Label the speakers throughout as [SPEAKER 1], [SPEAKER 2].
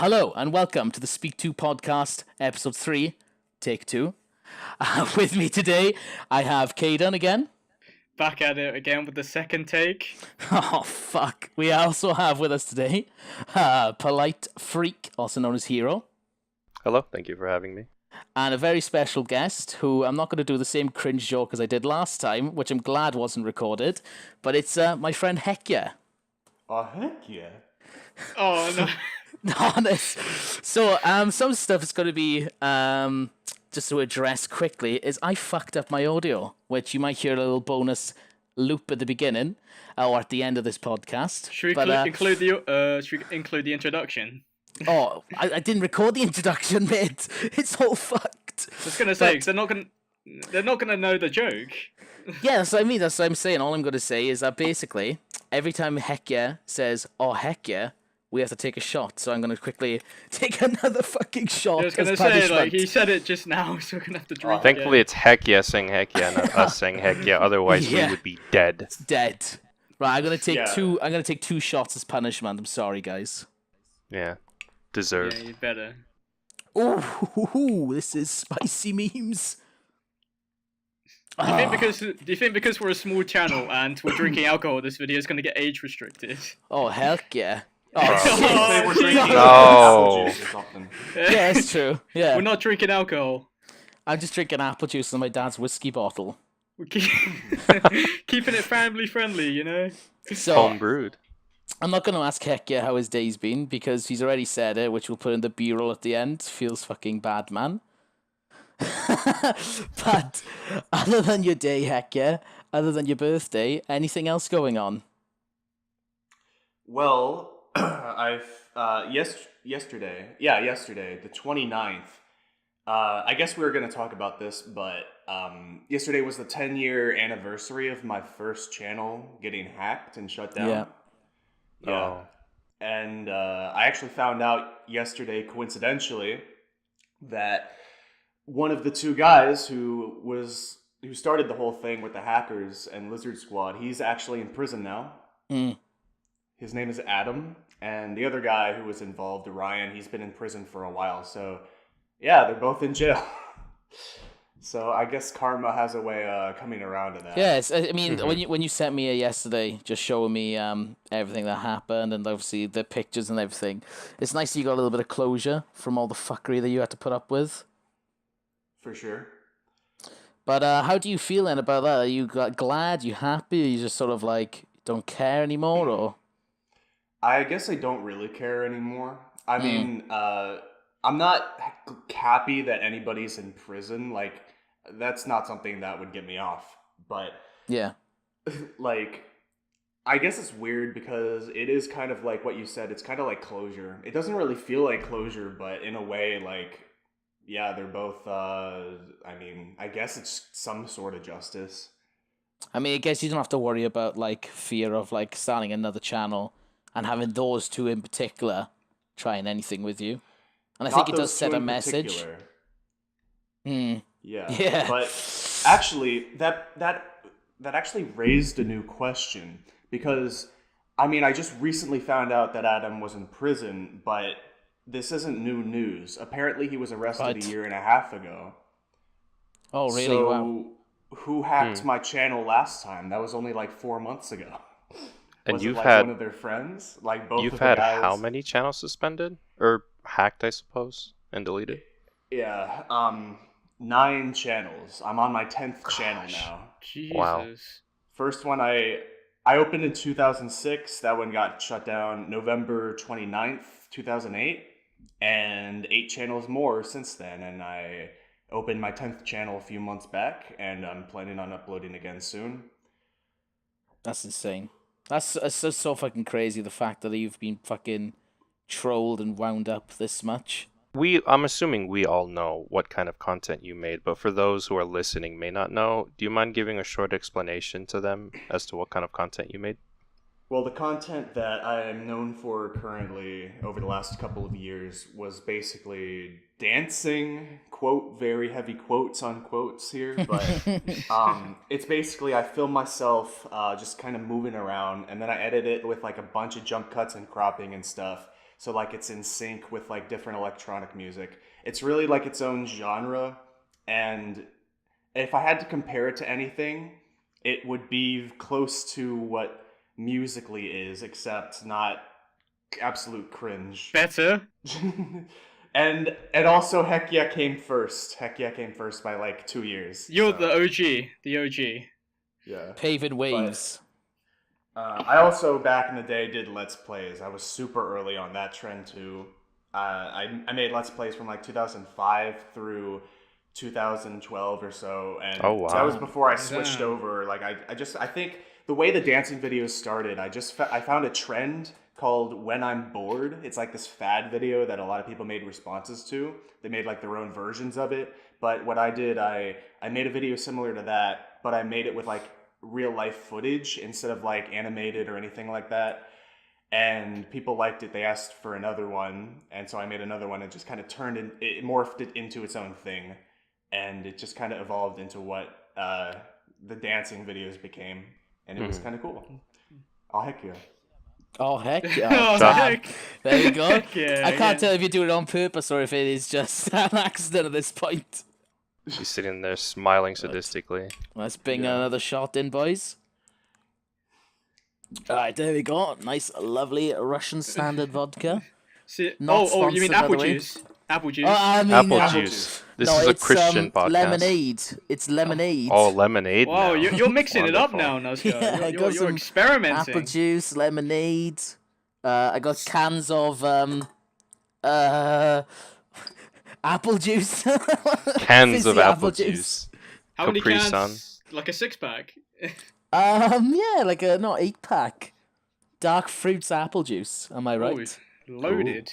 [SPEAKER 1] Hello and welcome to the Speak 2 podcast, episode 3, take 2. With me today, I have KayDen again.
[SPEAKER 2] Back at it again with the second take.
[SPEAKER 1] Oh, fuck. We also have with us today, Polite Freak, also known as Hero.
[SPEAKER 3] Hello, thank you for having me.
[SPEAKER 1] And a very special guest, who I'm not going to do the same cringe joke as I did last time, which I'm glad wasn't recorded, but it's my friend Hekya.
[SPEAKER 4] Oh, heck yeah.
[SPEAKER 2] Oh no.
[SPEAKER 1] Honest. So, some stuff is going to be, just to address quickly, is I fucked up my audio, which you might hear a little bonus loop at the beginning, or at the end of this podcast.
[SPEAKER 2] Should we include the introduction?
[SPEAKER 1] Oh, I didn't record the introduction, mate. It's all fucked.
[SPEAKER 2] I was gonna say, 'cause they're not gonna know the joke.
[SPEAKER 1] Yeah, that's what I mean. That's what I'm saying. All I'm going to say is that basically, every time Hekya says, oh, Hekya, we have to take a shot. So I'm going to quickly take another fucking shot.
[SPEAKER 2] I was gonna say, like, he said it just now, so we're gonna have to drink.
[SPEAKER 3] Thankfully, it's Hekya saying Hekya, not us saying Hekya. Otherwise, we would be dead.
[SPEAKER 1] It's dead. Right, I'm going to take two. I'm going to take 2 shots as punishment. I'm sorry, guys.
[SPEAKER 3] Yeah, deserved.
[SPEAKER 2] Yeah, you better.
[SPEAKER 1] Ooh, this is spicy memes.
[SPEAKER 2] Do you think because we're a small channel and we're drinking alcohol, this video is gonna get age restricted?
[SPEAKER 1] Oh, heck yeah.
[SPEAKER 4] They were drinking
[SPEAKER 3] No.
[SPEAKER 4] apple juice or something.
[SPEAKER 1] Yeah, it's true. Yeah.
[SPEAKER 2] We're not drinking alcohol.
[SPEAKER 1] I'm just drinking apple juice in my dad's whiskey bottle.
[SPEAKER 2] We're keeping it family friendly, you know.
[SPEAKER 1] So,
[SPEAKER 3] Home brewed.
[SPEAKER 1] I'm not going to ask Hekya how his day's been because he's already said it, which we'll put in the B-roll at the end. Feels fucking bad, man. But other than your day, Hekya, other than your birthday, anything else going on?
[SPEAKER 4] Well, yesterday, the 29th, I guess we were going to talk about this, but yesterday was the 10-year anniversary of my first channel getting hacked and shut down.
[SPEAKER 1] Yeah.
[SPEAKER 3] Oh.
[SPEAKER 4] And I actually found out yesterday, coincidentally, that one of the 2 guys who started the whole thing with the hackers and Lizard Squad, he's actually in prison now.
[SPEAKER 1] Mm.
[SPEAKER 4] His name is Adam, and the other guy who was involved, Ryan, he's been in prison for a while. So, yeah, they're both in jail. So I guess karma has a way of coming around to that.
[SPEAKER 1] Yes, I mean, when you sent me yesterday, just showing me everything that happened and obviously the pictures and everything, it's nice that you got a little bit of closure from all the fuckery that you had to put up with.
[SPEAKER 4] For sure.
[SPEAKER 1] But how do you feel then about that? Are you glad? You happy? Are you just sort of like don't care anymore, or?
[SPEAKER 4] I guess I don't really care anymore. I mean, I'm not happy that anybody's in prison. Like, that's not something that would get me off. But,
[SPEAKER 1] Yeah.
[SPEAKER 4] like, I guess it's weird because it is kind of like what you said. It's kind of like closure. It doesn't really feel like closure, but in a way, like, yeah, they're both, I mean, I guess it's some sort of justice.
[SPEAKER 1] I mean, I guess you don't have to worry about like fear of like starting another channel and having those 2 in particular trying anything with you. And I think it does set a message.
[SPEAKER 4] Yeah.
[SPEAKER 1] Yeah.
[SPEAKER 4] But actually, that actually raised a new question because, I mean, I just recently found out that Adam was in prison, but this isn't new news. Apparently, he was arrested a year and a half ago.
[SPEAKER 1] Oh, really?
[SPEAKER 4] So,
[SPEAKER 1] Wow.
[SPEAKER 4] who hacked my channel last time? That was only like 4 months ago.
[SPEAKER 3] And
[SPEAKER 4] was
[SPEAKER 3] you've
[SPEAKER 4] it like
[SPEAKER 3] had
[SPEAKER 4] one of their friends? Like both
[SPEAKER 3] You've
[SPEAKER 4] of the
[SPEAKER 3] had
[SPEAKER 4] guys?
[SPEAKER 3] how many channels suspended or hacked, I suppose, and deleted?
[SPEAKER 4] Yeah, 9 channels. I'm on my 10th channel now.
[SPEAKER 2] Jesus.
[SPEAKER 3] Wow.
[SPEAKER 4] First one I opened in 2006. That one got shut down November 29th, 2008. And 8 channels more since then. And I opened my 10th channel a few months back. And I'm planning on uploading again soon.
[SPEAKER 1] That's insane. That's just so fucking crazy, the fact that you've been fucking trolled and wound up this much.
[SPEAKER 3] I'm assuming we all know what kind of content you made, but for those who are listening may not know, do you mind giving a short explanation to them as to what kind of content you made?
[SPEAKER 4] Well, the content that I am known for currently over the last couple of years was basically dancing, quote, very heavy quotes on quotes here, but it's basically I film myself just kind of moving around, and then I edit it with like a bunch of jump cuts and cropping and stuff. so like it's in sync with like different electronic music. It's really like its own genre, and if I had to compare it to anything, it would be close to what Musically is, except not absolute cringe.
[SPEAKER 2] Better.
[SPEAKER 4] and also Hekya came first. Hekya came first by like 2 years.
[SPEAKER 2] You're
[SPEAKER 4] so,
[SPEAKER 2] the OG. The OG.
[SPEAKER 4] Yeah.
[SPEAKER 1] Paving waves.
[SPEAKER 4] I also back in the day did Let's Plays. I was super early on that trend too. I made Let's Plays from like 2005 through 2012 or so, and
[SPEAKER 3] Oh, wow.
[SPEAKER 4] that was before I switched
[SPEAKER 2] Damn.
[SPEAKER 4] over. Like I think the way the dancing videos started, I found a trend called When I'm Bored. It's like this fad video that a lot of people made responses to. They made like their own versions of it. But what I did, I made a video similar to that, but I made it with like real life footage instead of like animated or anything like that. And people liked it. They asked for another one, and so I made another one. It just kind of it morphed it into its own thing, and it just kind of evolved into what the dancing videos became, and it was kind of cool. Oh, heck yeah.
[SPEAKER 1] Oh, heck
[SPEAKER 2] Oh,
[SPEAKER 1] yeah.
[SPEAKER 2] heck.
[SPEAKER 1] There you go.
[SPEAKER 2] Heck yeah,
[SPEAKER 1] I can't
[SPEAKER 2] yeah.
[SPEAKER 1] tell if you do it on purpose or if it is just an accident at this point.
[SPEAKER 3] She's sitting there smiling sadistically.
[SPEAKER 1] Let's bring another shot in, boys. Alright, there we go. Nice, lovely Russian standard vodka.
[SPEAKER 2] See,
[SPEAKER 1] Not
[SPEAKER 2] oh, you mean
[SPEAKER 1] sponsored, by
[SPEAKER 2] apple
[SPEAKER 1] the way.
[SPEAKER 2] juice? Apple juice.
[SPEAKER 1] Oh, I mean,
[SPEAKER 3] Apple juice. This
[SPEAKER 1] no,
[SPEAKER 3] is a
[SPEAKER 1] it's,
[SPEAKER 3] Christian podcast.
[SPEAKER 1] lemonade. It's lemonade.
[SPEAKER 3] Oh, lemonade.
[SPEAKER 2] Wow,
[SPEAKER 3] now.
[SPEAKER 2] you're mixing it up
[SPEAKER 3] Wonderful.
[SPEAKER 2] now, Nuzgar.
[SPEAKER 1] Yeah, I got
[SPEAKER 2] You're
[SPEAKER 1] some
[SPEAKER 2] experimenting.
[SPEAKER 1] apple juice, lemonade. I got cans of apple juice.
[SPEAKER 3] Cans
[SPEAKER 1] Fizzy
[SPEAKER 3] of apple juice.
[SPEAKER 2] How many
[SPEAKER 3] Capri
[SPEAKER 2] cans?
[SPEAKER 3] Sun.
[SPEAKER 2] Like a 6-pack.
[SPEAKER 1] Yeah, like a 8-pack. Dark fruits apple juice. Am I right?
[SPEAKER 2] Oh, loaded.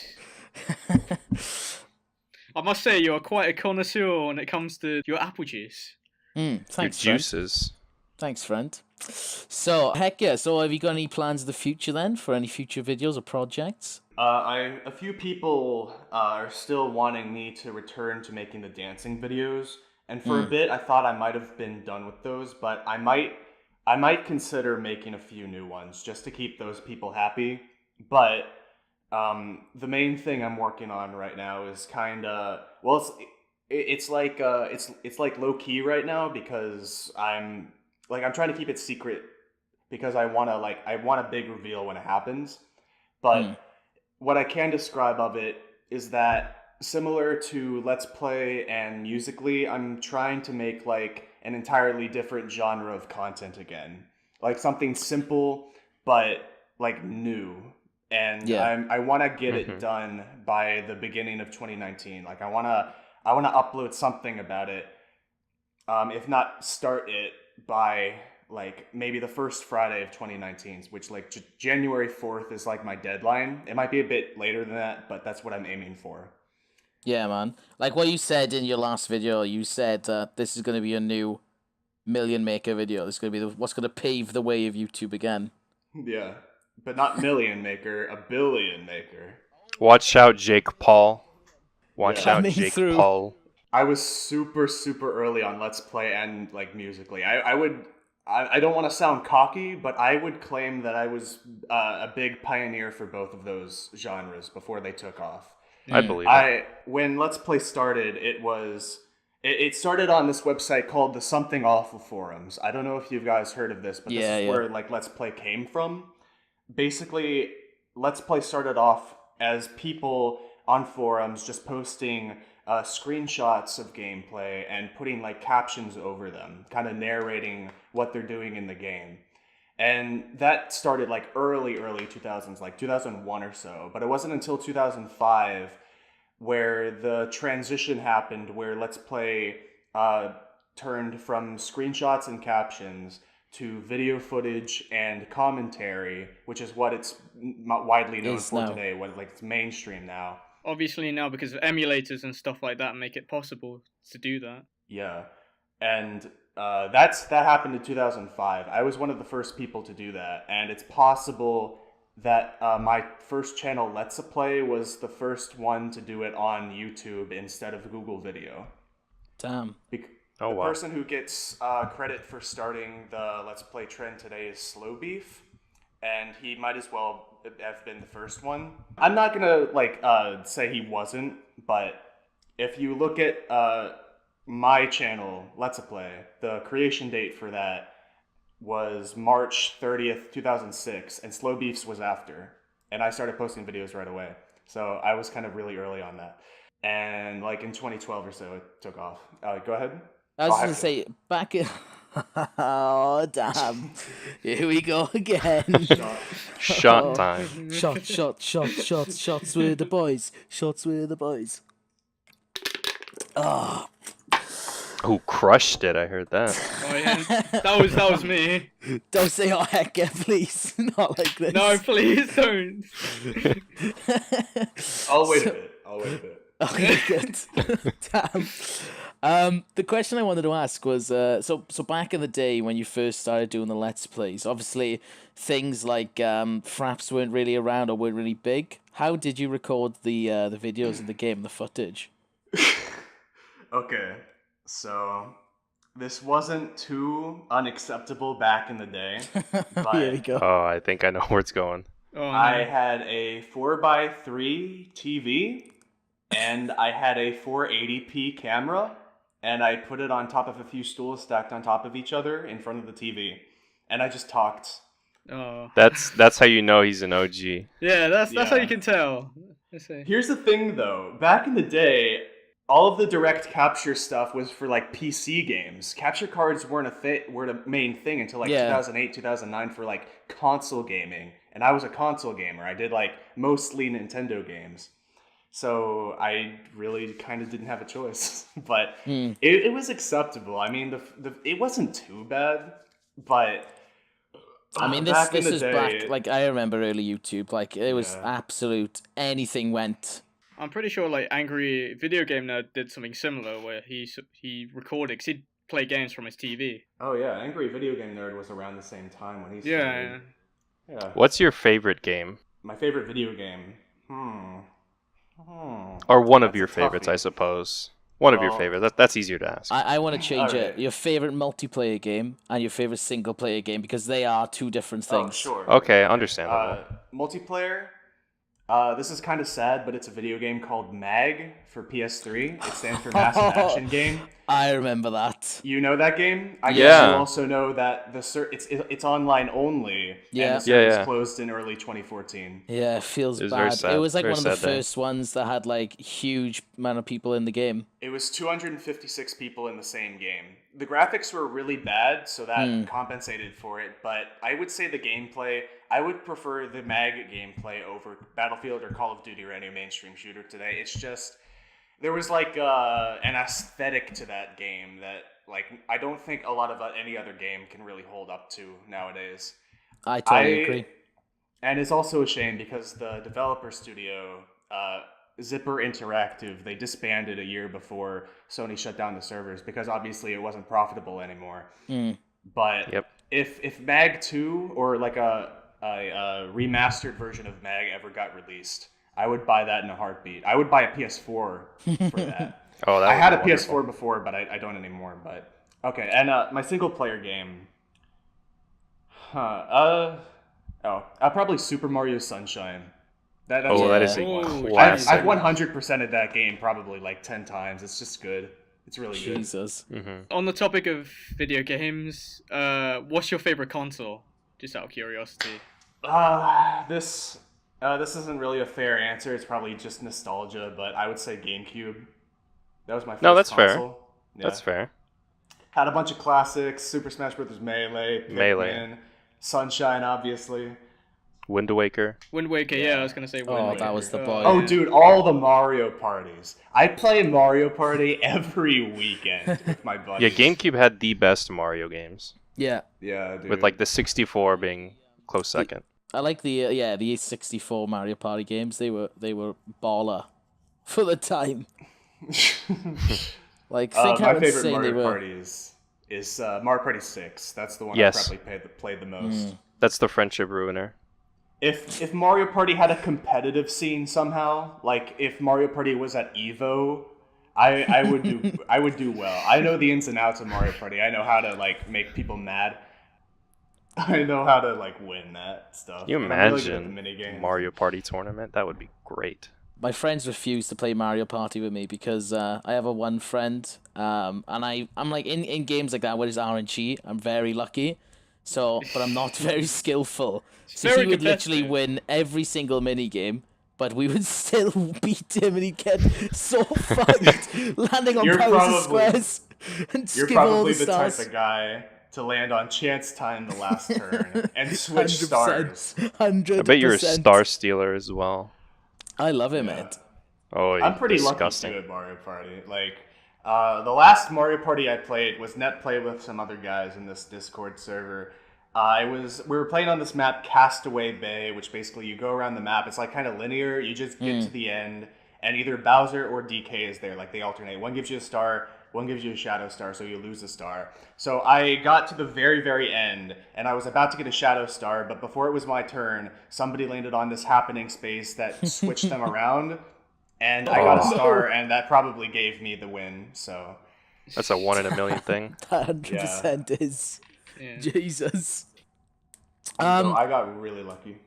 [SPEAKER 2] I must say, you're quite a connoisseur when it comes to your apple juice.
[SPEAKER 3] Your
[SPEAKER 1] Thanks, friend.
[SPEAKER 3] juices.
[SPEAKER 1] Thanks, friend. So, heck yeah. So, have you got any plans in the future then for any future videos or projects?
[SPEAKER 4] A few people are still wanting me to return to making the dancing videos, and for a bit I thought I might have been done with those, but I might consider making a few new ones just to keep those people happy. But the main thing I'm working on right now is kind of it's like low key right now because I'm trying to keep it secret because I want a big reveal when it happens. But what I can describe of it is that similar to Let's Play and Musically, I'm trying to make like an entirely different genre of content again. Like something simple but like new. And I want to get it done by the beginning of 2019. Like I want to upload something about it. If not start it by like maybe the first Friday of 2019, which like January 4th is like my deadline. It might be a bit later than that, but that's what I'm aiming for.
[SPEAKER 1] Yeah, man. Like what you said in your last video, you said this is going to be a new Million Maker video. This is going to be what's going to pave the way of YouTube again.
[SPEAKER 4] Yeah, but not Million Maker, a Billion Maker.
[SPEAKER 3] Watch out, Jake Paul. Watch
[SPEAKER 4] Yeah.
[SPEAKER 3] out,
[SPEAKER 1] Coming
[SPEAKER 3] Jake
[SPEAKER 1] through.
[SPEAKER 3] Paul.
[SPEAKER 4] I was super early on Let's Play and like Musically. I don't want to sound cocky, but I would claim that I was a big pioneer for both of those genres before they took off.
[SPEAKER 3] I believe it.
[SPEAKER 4] When Let's Play started, it started on this website called the Something Awful Forums. I don't know if you guys heard of this, but this is where like Let's Play came from. Basically, Let's Play started off as people on forums just posting screenshots of gameplay and putting like captions over them, kind of narrating what they're doing in the game. And that started like early 2000s, like 2001 or so. But it wasn't until 2005 where the transition happened where Let's Play turned from screenshots and captions to video footage and commentary, which is what it's widely known for today, what like it's mainstream now.
[SPEAKER 2] Obviously now because of emulators and stuff like that make it possible to do that.
[SPEAKER 4] Yeah, and that happened in 2005. I was one of the first people to do that, and it's possible that my first channel, Let's Play, was the first one to do it on YouTube instead of Google Video.
[SPEAKER 1] Damn.
[SPEAKER 4] The person who gets credit for starting the Let's Play trend today is Slow Beef, and he might as well have been the first one. I'm not gonna say he wasn't, but if you look at my channel, Let's Play, the creation date for that was March 30th, 2006, and Slow Beefs was after. And I started posting videos right away. So I was kind of really early on that. And like in 2012 or so, it took off. Go ahead.
[SPEAKER 1] I was going to say, back in... Oh, damn. Here we go again.
[SPEAKER 3] Shot time.
[SPEAKER 1] Shots with the boys. Shots with the boys. Oh.
[SPEAKER 3] Who crushed it? I heard that.
[SPEAKER 2] Oh yeah, that was me.
[SPEAKER 1] Don't say oh Hekya, please. Not like this.
[SPEAKER 2] No, please don't.
[SPEAKER 4] I'll wait a bit.
[SPEAKER 1] Okay, good. Damn. The question I wanted to ask was, so back in the day when you first started doing the Let's Plays, obviously things like fraps weren't really around or weren't really big. How did you record the videos of the game, the footage?
[SPEAKER 4] Okay, so this wasn't too unacceptable back in the day. But
[SPEAKER 1] Here we go.
[SPEAKER 3] Oh, I think I know where it's going.
[SPEAKER 2] Oh, no.
[SPEAKER 4] I had a 4x3 TV, and I had a 480p camera, and I put it on top of a few stools stacked on top of each other in front of the TV, and I just talked.
[SPEAKER 2] Oh.
[SPEAKER 3] That's how you know he's an OG.
[SPEAKER 2] Yeah, that's how
[SPEAKER 4] Yeah.
[SPEAKER 2] you can tell. Let's see.
[SPEAKER 4] Here's the thing, though. Back in the day, all of the direct capture stuff was for like PC games. Capture cards weren't a main thing until like 2008, 2009 for like console gaming. And I was a console gamer. I did like mostly Nintendo games. So I really kind of didn't have a choice. But it was acceptable. I mean, it wasn't too bad, but
[SPEAKER 1] I mean, this
[SPEAKER 4] back in the
[SPEAKER 1] is
[SPEAKER 4] day,
[SPEAKER 1] back, like, I remember early YouTube, like, it was absolute, anything went.
[SPEAKER 2] I'm pretty sure like Angry Video Game Nerd did something similar where he recorded because he'd play games from his TV.
[SPEAKER 4] Oh yeah, Angry Video Game Nerd was around the same time when he
[SPEAKER 2] Yeah.
[SPEAKER 4] started. Yeah.
[SPEAKER 3] What's your favorite game?
[SPEAKER 4] My favorite video game.
[SPEAKER 3] Or one of
[SPEAKER 4] That's
[SPEAKER 3] your
[SPEAKER 4] a toughie.
[SPEAKER 3] favorites, I suppose. One of your
[SPEAKER 4] Well,
[SPEAKER 3] favorites. That's easier to ask.
[SPEAKER 1] I want to change
[SPEAKER 4] Alright.
[SPEAKER 1] it. Your favorite multiplayer game and your favorite single player game, because they are two different
[SPEAKER 4] Oh,
[SPEAKER 1] things.
[SPEAKER 4] sure.
[SPEAKER 3] Okay, understandable.
[SPEAKER 4] Multiplayer. This is kind of sad, but it's a video game called MAG for PS3. It stands for Massive Action Game.
[SPEAKER 1] I remember that.
[SPEAKER 4] You know that game? I
[SPEAKER 3] Yeah.
[SPEAKER 4] guess you also know that it's online only.
[SPEAKER 1] Yeah.
[SPEAKER 4] And the server's
[SPEAKER 3] Yeah.
[SPEAKER 4] closed in early 2014.
[SPEAKER 1] Yeah, it feels
[SPEAKER 3] It was very
[SPEAKER 1] bad.
[SPEAKER 3] sad.
[SPEAKER 1] It was like
[SPEAKER 3] Very
[SPEAKER 1] one of the
[SPEAKER 3] sad day.
[SPEAKER 1] first ones that had like huge amount of people in the game.
[SPEAKER 4] It was 256 people in the same game. The graphics were really bad, so that compensated for it. But I would say the gameplay, I would prefer the MAG gameplay over Battlefield or Call of Duty or any mainstream shooter today. It's just, there was like an aesthetic to that game that like I don't think a lot of any other game can really hold up to nowadays.
[SPEAKER 1] I totally agree.
[SPEAKER 4] And it's also a shame because the developer studio, Zipper Interactive, they disbanded a year before Sony shut down the servers because obviously it wasn't profitable anymore. But
[SPEAKER 3] Yep.
[SPEAKER 4] if MAG 2 or like a remastered version of MAG ever got released, I would buy that in a heartbeat. I would buy a PS4 for that.
[SPEAKER 3] Oh, that
[SPEAKER 4] I
[SPEAKER 3] would
[SPEAKER 4] had
[SPEAKER 3] be
[SPEAKER 4] a
[SPEAKER 3] wonderful.
[SPEAKER 4] PS4 before, but I don't anymore. But okay, and my single player game. Probably Super Mario Sunshine. That's
[SPEAKER 3] Oh,
[SPEAKER 4] a
[SPEAKER 3] that is a
[SPEAKER 4] big one.
[SPEAKER 3] classic.
[SPEAKER 4] I've 100%ed that game probably like 10 times. It's just good. It's really good.
[SPEAKER 1] Jesus.
[SPEAKER 2] On the topic of video games, what's your favorite console? Just out of curiosity.
[SPEAKER 4] This isn't really a fair answer. It's probably just nostalgia, but I would say GameCube. That was my first
[SPEAKER 3] No, that's fair.
[SPEAKER 4] console. Yeah.
[SPEAKER 3] That's fair.
[SPEAKER 4] Had a bunch of classics: Super Smash Bros. Melee, Pikmin, Sunshine, obviously.
[SPEAKER 3] Wind Waker.
[SPEAKER 2] Wind Waker, yeah, I was gonna say Wind Waker.
[SPEAKER 1] that was the boy.
[SPEAKER 4] Oh, dude, all the Mario parties. I play Mario Party every weekend with my buddies.
[SPEAKER 3] Yeah, GameCube had the best Mario games,
[SPEAKER 1] Yeah.
[SPEAKER 4] Yeah, dude.
[SPEAKER 3] with like the 64 being close second.
[SPEAKER 1] I like the the 64 Mario Party games. They were baller for the time. Like think how
[SPEAKER 4] my favorite
[SPEAKER 1] insane they
[SPEAKER 4] Mario
[SPEAKER 1] were.
[SPEAKER 4] Party is Mario Party 6. That's the one
[SPEAKER 3] Yes.
[SPEAKER 4] I probably played the most.
[SPEAKER 3] That's the friendship ruiner.
[SPEAKER 4] If Mario Party had a competitive scene somehow, like if Mario Party was at Evo, I would do well. I know the ins and outs of Mario Party. I know how to like make people mad. I know how to like win that stuff.
[SPEAKER 3] Can you
[SPEAKER 4] And I'm really good at the
[SPEAKER 3] imagine
[SPEAKER 4] minigames.
[SPEAKER 3] Mario Party tournament? That would be great.
[SPEAKER 1] My friends refuse to play Mario Party with me because I have a one friend, and I'm like in games like that where it's RNG, I'm very lucky. So, but I'm not very skillful.
[SPEAKER 2] It's
[SPEAKER 1] So
[SPEAKER 2] very
[SPEAKER 1] he would literally
[SPEAKER 2] competitive.
[SPEAKER 1] win every single mini game, but we would still beat him, and he'd get so fucked, landing on
[SPEAKER 4] You're
[SPEAKER 1] Bowser
[SPEAKER 4] probably-
[SPEAKER 1] squares and
[SPEAKER 4] You're
[SPEAKER 1] skip all
[SPEAKER 4] probably
[SPEAKER 1] the
[SPEAKER 4] the
[SPEAKER 1] stars.
[SPEAKER 4] type of guy to land on chance time the last turn and switch stars.
[SPEAKER 1] 100%.
[SPEAKER 3] I bet you're a star stealer as well.
[SPEAKER 1] I love him,
[SPEAKER 4] Yeah.
[SPEAKER 1] mate.
[SPEAKER 3] Oh,
[SPEAKER 4] I'm pretty
[SPEAKER 3] disgusting.
[SPEAKER 4] lucky too at Mario Party. Like, the last Mario Party I played was net play with some other guys in this Discord server. We were playing on this map, Castaway Bay, which basically you go around the map. It's like kind of linear. You just get to the end, and either Bowser or DK is there. Like they alternate. One gives you a star, one gives you a shadow star, so you lose a star. So I got to the very, very end, and I was about to get a shadow star, but before it was my turn, somebody landed on this happening space that switched them around, and I got a star, and that probably gave me the win. So
[SPEAKER 3] That's a 1 in a million thing.
[SPEAKER 1] 100% is.
[SPEAKER 2] Yeah.
[SPEAKER 1] Jesus.
[SPEAKER 4] so I got really lucky.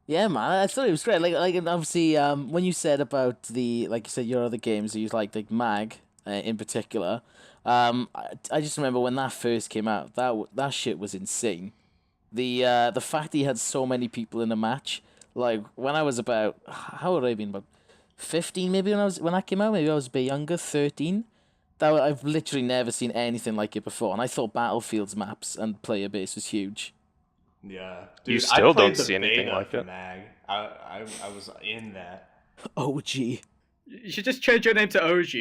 [SPEAKER 1] Yeah, man, I thought it was great. Like, and obviously, when you said about like you said, your other games, you like Mag in particular. I just remember when that first came out, that shit was insane. The fact that he had so many people in a match, like when I was about, how old had I been, about 15 maybe when that came out, maybe I was a bit younger, 13. I've literally never seen anything like it before, and I thought Battlefield's maps and player base was huge.
[SPEAKER 4] Yeah,
[SPEAKER 3] You
[SPEAKER 4] dude,
[SPEAKER 3] still
[SPEAKER 4] I played
[SPEAKER 3] don't
[SPEAKER 4] the
[SPEAKER 3] see anything
[SPEAKER 4] beta
[SPEAKER 3] like
[SPEAKER 4] for
[SPEAKER 3] it.
[SPEAKER 4] Mag. I was in that.
[SPEAKER 1] OG.
[SPEAKER 2] You should just change your name to OG.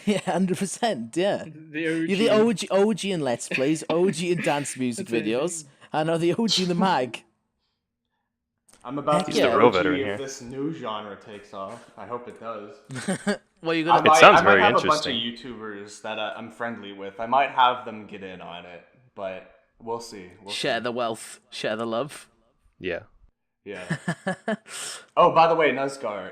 [SPEAKER 1] Yeah, 100%. Yeah.
[SPEAKER 2] The OG.
[SPEAKER 1] You're the OG in Let's Plays, OG in dance music videos, and now the OG in the mag.
[SPEAKER 4] I'm about to
[SPEAKER 1] Heck
[SPEAKER 4] be
[SPEAKER 1] yeah.
[SPEAKER 4] the
[SPEAKER 3] the real
[SPEAKER 4] OG
[SPEAKER 3] veteran
[SPEAKER 4] if
[SPEAKER 3] here.
[SPEAKER 4] this new genre takes off. I hope it does.
[SPEAKER 1] Well, you're
[SPEAKER 4] I
[SPEAKER 1] gonna.
[SPEAKER 4] might,
[SPEAKER 3] sounds
[SPEAKER 4] I might
[SPEAKER 3] very
[SPEAKER 4] have a bunch of
[SPEAKER 3] interesting.
[SPEAKER 4] YouTubers that I'm friendly with. I might have them get in on it, but we'll see.
[SPEAKER 1] Share the wealth, share the love.
[SPEAKER 3] Yeah.
[SPEAKER 4] Yeah. Oh, by the way, Nuzgar,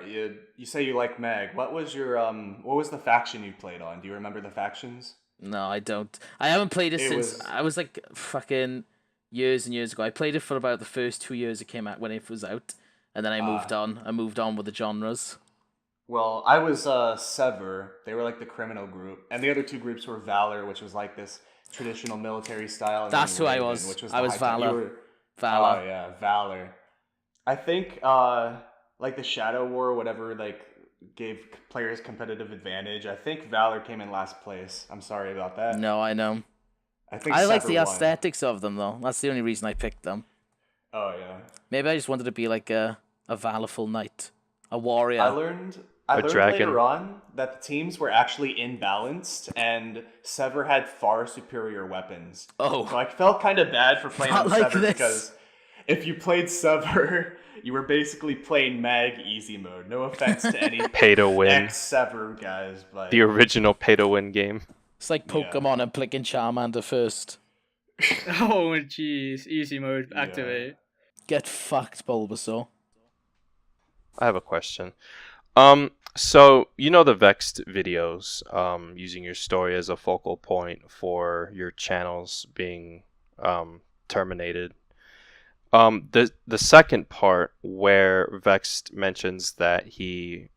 [SPEAKER 4] you say you like Mag. What was the faction you played on? Do you remember the factions?
[SPEAKER 1] No, I don't. I haven't played it
[SPEAKER 4] It
[SPEAKER 1] since
[SPEAKER 4] was-
[SPEAKER 1] I was like fucking years and years ago. I played it for about the first 2 years it came out when it was out, and then I moved on. I moved on with the genres.
[SPEAKER 4] Well, I was Sever. They were like the criminal group, and the other two groups were Valor, which was like this traditional military style. And
[SPEAKER 1] That's
[SPEAKER 4] then
[SPEAKER 1] who I
[SPEAKER 4] Raven,
[SPEAKER 1] was.
[SPEAKER 4] Which was
[SPEAKER 1] I
[SPEAKER 4] the
[SPEAKER 1] was
[SPEAKER 4] high-tech- you
[SPEAKER 1] Valor.
[SPEAKER 4] were-
[SPEAKER 1] Valor.
[SPEAKER 4] Oh yeah, Valor. I think like the Shadow War, whatever, like gave players competitive advantage. I think Valor came in last place. I'm sorry about that.
[SPEAKER 1] No, I know.
[SPEAKER 4] I think
[SPEAKER 1] I like
[SPEAKER 4] Sever
[SPEAKER 1] the
[SPEAKER 4] won.
[SPEAKER 1] aesthetics of them though. That's the only reason I picked them.
[SPEAKER 4] Oh yeah.
[SPEAKER 1] Maybe I just wanted to be like a valorful knight, a warrior.
[SPEAKER 4] I learned
[SPEAKER 3] dragon.
[SPEAKER 4] later on that the teams were actually imbalanced, and Sever had far superior weapons.
[SPEAKER 1] Oh.
[SPEAKER 4] So I felt kind of bad for playing
[SPEAKER 1] Not
[SPEAKER 4] on
[SPEAKER 1] like
[SPEAKER 4] Sever
[SPEAKER 1] this.
[SPEAKER 4] because if you played Sever, you were basically playing Mag easy mode. No offense to any
[SPEAKER 3] Pay to win.
[SPEAKER 4] ex-Sever guys, but
[SPEAKER 3] The original pay to win game.
[SPEAKER 1] It's like Pokemon and picking Charmander first.
[SPEAKER 2] Oh jeez, easy mode activate.
[SPEAKER 1] Get fucked, Bulbasaur.
[SPEAKER 3] I have a question. So you know the Vexed videos, using your story as a focal point for your channels being terminated. The second part where Vexed mentions that he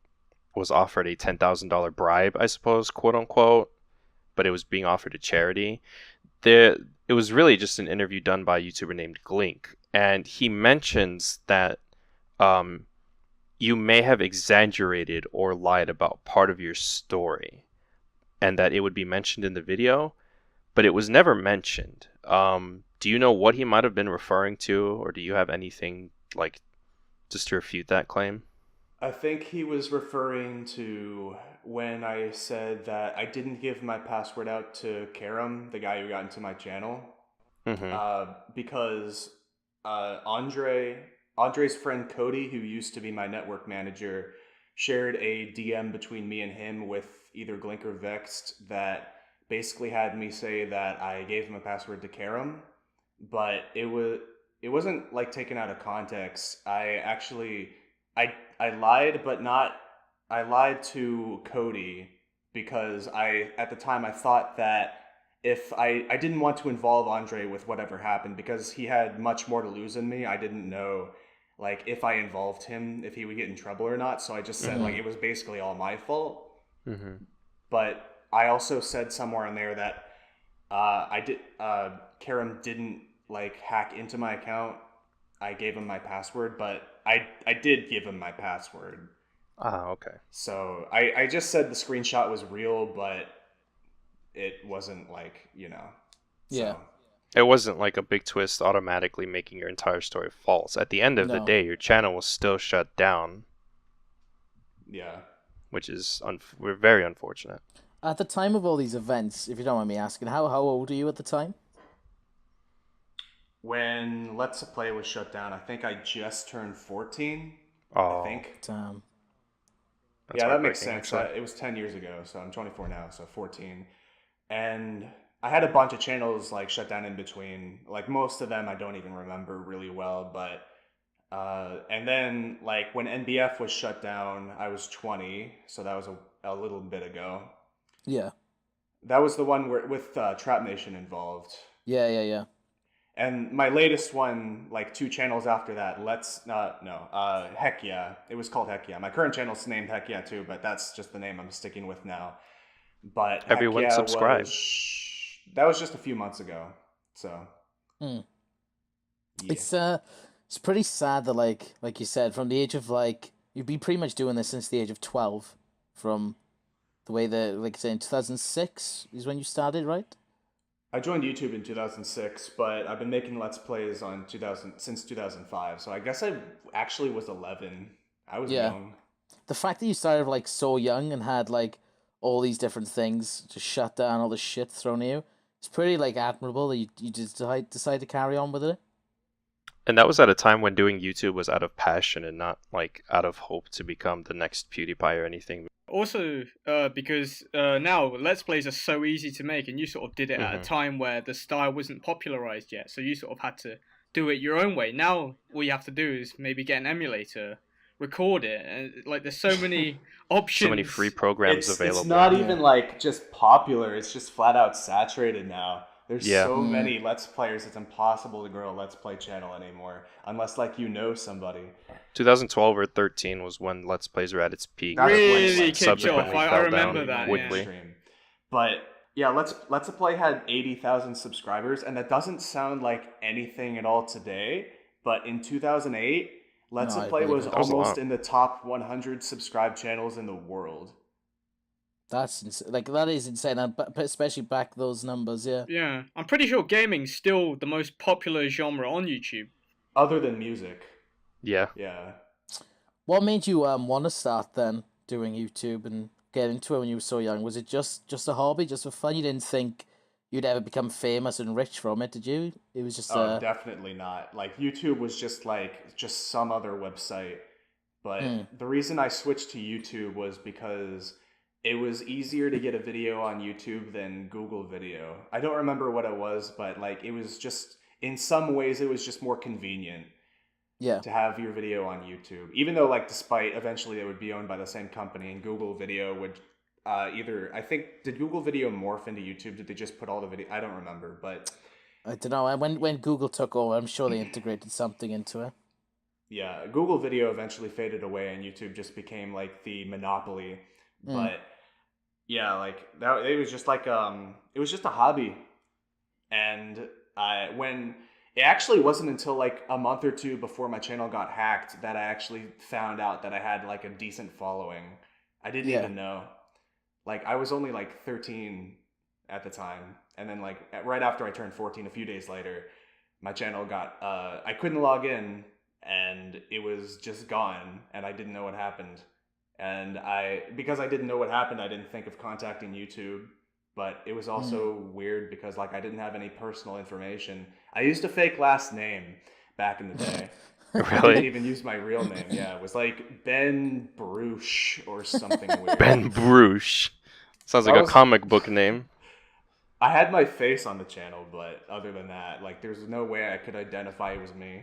[SPEAKER 3] was offered a $10,000 bribe, I suppose, quote unquote, but it was being offered to charity. It was really just an interview done by a YouTuber named Glink, and he mentions that you may have exaggerated or lied about part of your story, and that it would be mentioned in the video, but it was never mentioned. Do you know what he might have been referring to, or do you have anything like just to refute that claim?
[SPEAKER 4] I think he was referring to when I said that I didn't give my password out to Karam, the guy who got into my channel, because Andre's friend Cody, who used to be my network manager, shared a DM between me and him with either Glink or Vexed that basically had me say that I gave him a password to Karam, but it wasn't like taken out of context. I lied, but not. I lied to Cody because at the time I thought that if I didn't want to involve Andre with whatever happened because he had much more to lose than me. I didn't know like if I involved him, if he would get in trouble or not. So I just said like it was basically all my fault.
[SPEAKER 3] Mm-hmm.
[SPEAKER 4] But I also said somewhere in there that Karam didn't like hack into my account. I gave him my password, but I did give him my password.
[SPEAKER 3] Ah, okay.
[SPEAKER 4] So I just said the screenshot was real, but it wasn't like, you know.
[SPEAKER 1] Yeah.
[SPEAKER 4] So.
[SPEAKER 3] It wasn't like a big twist automatically making your entire story false. At the end of the
[SPEAKER 1] No.
[SPEAKER 3] day, your channel was still shut down,
[SPEAKER 4] Yeah.
[SPEAKER 3] which is we're very unfortunate.
[SPEAKER 1] At the time of all these events, if you don't mind me asking, how old are you at the time?
[SPEAKER 4] When Let's Play was shut down, I think I just turned 14.
[SPEAKER 3] Oh,
[SPEAKER 4] I think.
[SPEAKER 1] Damn.
[SPEAKER 3] that's
[SPEAKER 4] Yeah, that makes
[SPEAKER 3] heartbreaking,
[SPEAKER 4] sense.
[SPEAKER 3] actually.
[SPEAKER 4] It was 10 years ago, so I'm 24 now, so 14. And I had a bunch of channels like shut down in between. Like most of them I don't even remember really well, but and then like when NBF was shut down, I was 20, so that was a little bit ago.
[SPEAKER 1] Yeah.
[SPEAKER 4] That was the one with Trap Nation involved.
[SPEAKER 1] Yeah.
[SPEAKER 4] And my latest one, like 2 channels after that, Hekya. It was called Hekya. My current channel's named Hekya too, but that's just the name I'm sticking with now. But
[SPEAKER 3] Everyone
[SPEAKER 4] Hekya
[SPEAKER 3] subscribe.
[SPEAKER 4] That was just a few months ago. So yeah.
[SPEAKER 1] It's pretty sad that like you said, from the age of like you've been pretty much doing this since the age of 12, from the way that like saying 2006 is when you started, right?
[SPEAKER 4] I joined YouTube in 2006, but I've been making Let's Plays since 2005. So I guess I actually was 11. I was young.
[SPEAKER 1] The fact that you started like so young and had like all these different things just shut down, all the shit thrown at you, it's pretty like admirable that you just decide to carry on with it.
[SPEAKER 3] And that was at a time when doing YouTube was out of passion and not like out of hope to become the next PewDiePie or anything.
[SPEAKER 2] Also, because now Let's Plays are so easy to make, and you sort of did it at a time where the style wasn't popularized yet, so you sort of had to do it your own way. Now, all you have to do is maybe get an emulator, record it, and like there's so many options.
[SPEAKER 3] So many free programs available.
[SPEAKER 4] It's not even like just popular, it's just flat out saturated now. There's so many Let's Players, it's impossible to grow a Let's Play channel anymore, unless like you know somebody.
[SPEAKER 3] 2012 or 13 was when Let's Plays were at its peak.
[SPEAKER 2] Really kicked off.
[SPEAKER 3] Subsequently
[SPEAKER 2] I
[SPEAKER 3] fell
[SPEAKER 2] remember
[SPEAKER 3] down
[SPEAKER 2] that.
[SPEAKER 3] quickly.
[SPEAKER 2] Yeah.
[SPEAKER 4] But yeah, Let's Play had 80,000 subscribers, and that doesn't sound like anything at all today. But in 2008, Let's Play was almost in the top 100 subscribed channels in the world.
[SPEAKER 1] That's like that is insane, and especially back those numbers, yeah.
[SPEAKER 2] Yeah, I'm pretty sure gaming's still the most popular genre on YouTube.
[SPEAKER 4] Other than music.
[SPEAKER 3] Yeah.
[SPEAKER 4] Yeah.
[SPEAKER 1] What made you want to start then doing YouTube and get into it when you were so young? Was it just a hobby, just for fun? You didn't think you'd ever become famous and rich from it, did you? It was just
[SPEAKER 4] definitely not. Like YouTube was just some other website. But the reason I switched to YouTube was because it was easier to get a video on YouTube than Google Video. I don't remember what it was, but like it was just, in some ways, it was just more convenient to have your video on YouTube. Even though like despite eventually it would be owned by the same company, and Google Video would I think, did Google Video morph into YouTube? Did they just put all the video? I don't remember, but
[SPEAKER 1] I don't know. When Google took over, I'm sure they integrated something into it.
[SPEAKER 4] Yeah, Google Video eventually faded away, and YouTube just became like the monopoly. But yeah, like that, it was just like it was just a hobby, and when it actually wasn't until like a month or two before my channel got hacked that I actually found out that I had like a decent following. I didn't even know. Like I was only like 13 at the time, and then like right after I turned 14, a few days later, my channel got I couldn't log in, and it was just gone, and I didn't know what happened. And because I didn't know what happened, I didn't think of contacting YouTube. But it was also weird because like I didn't have any personal information. I used a fake last name back in the day.
[SPEAKER 3] Really?
[SPEAKER 4] I didn't even use my real name. Yeah, it was like Ben Bruce or something weird.
[SPEAKER 3] Ben Bruce. Sounds like a comic book name.
[SPEAKER 4] I had my face on the channel, but other than that, like there's no way I could identify it was me,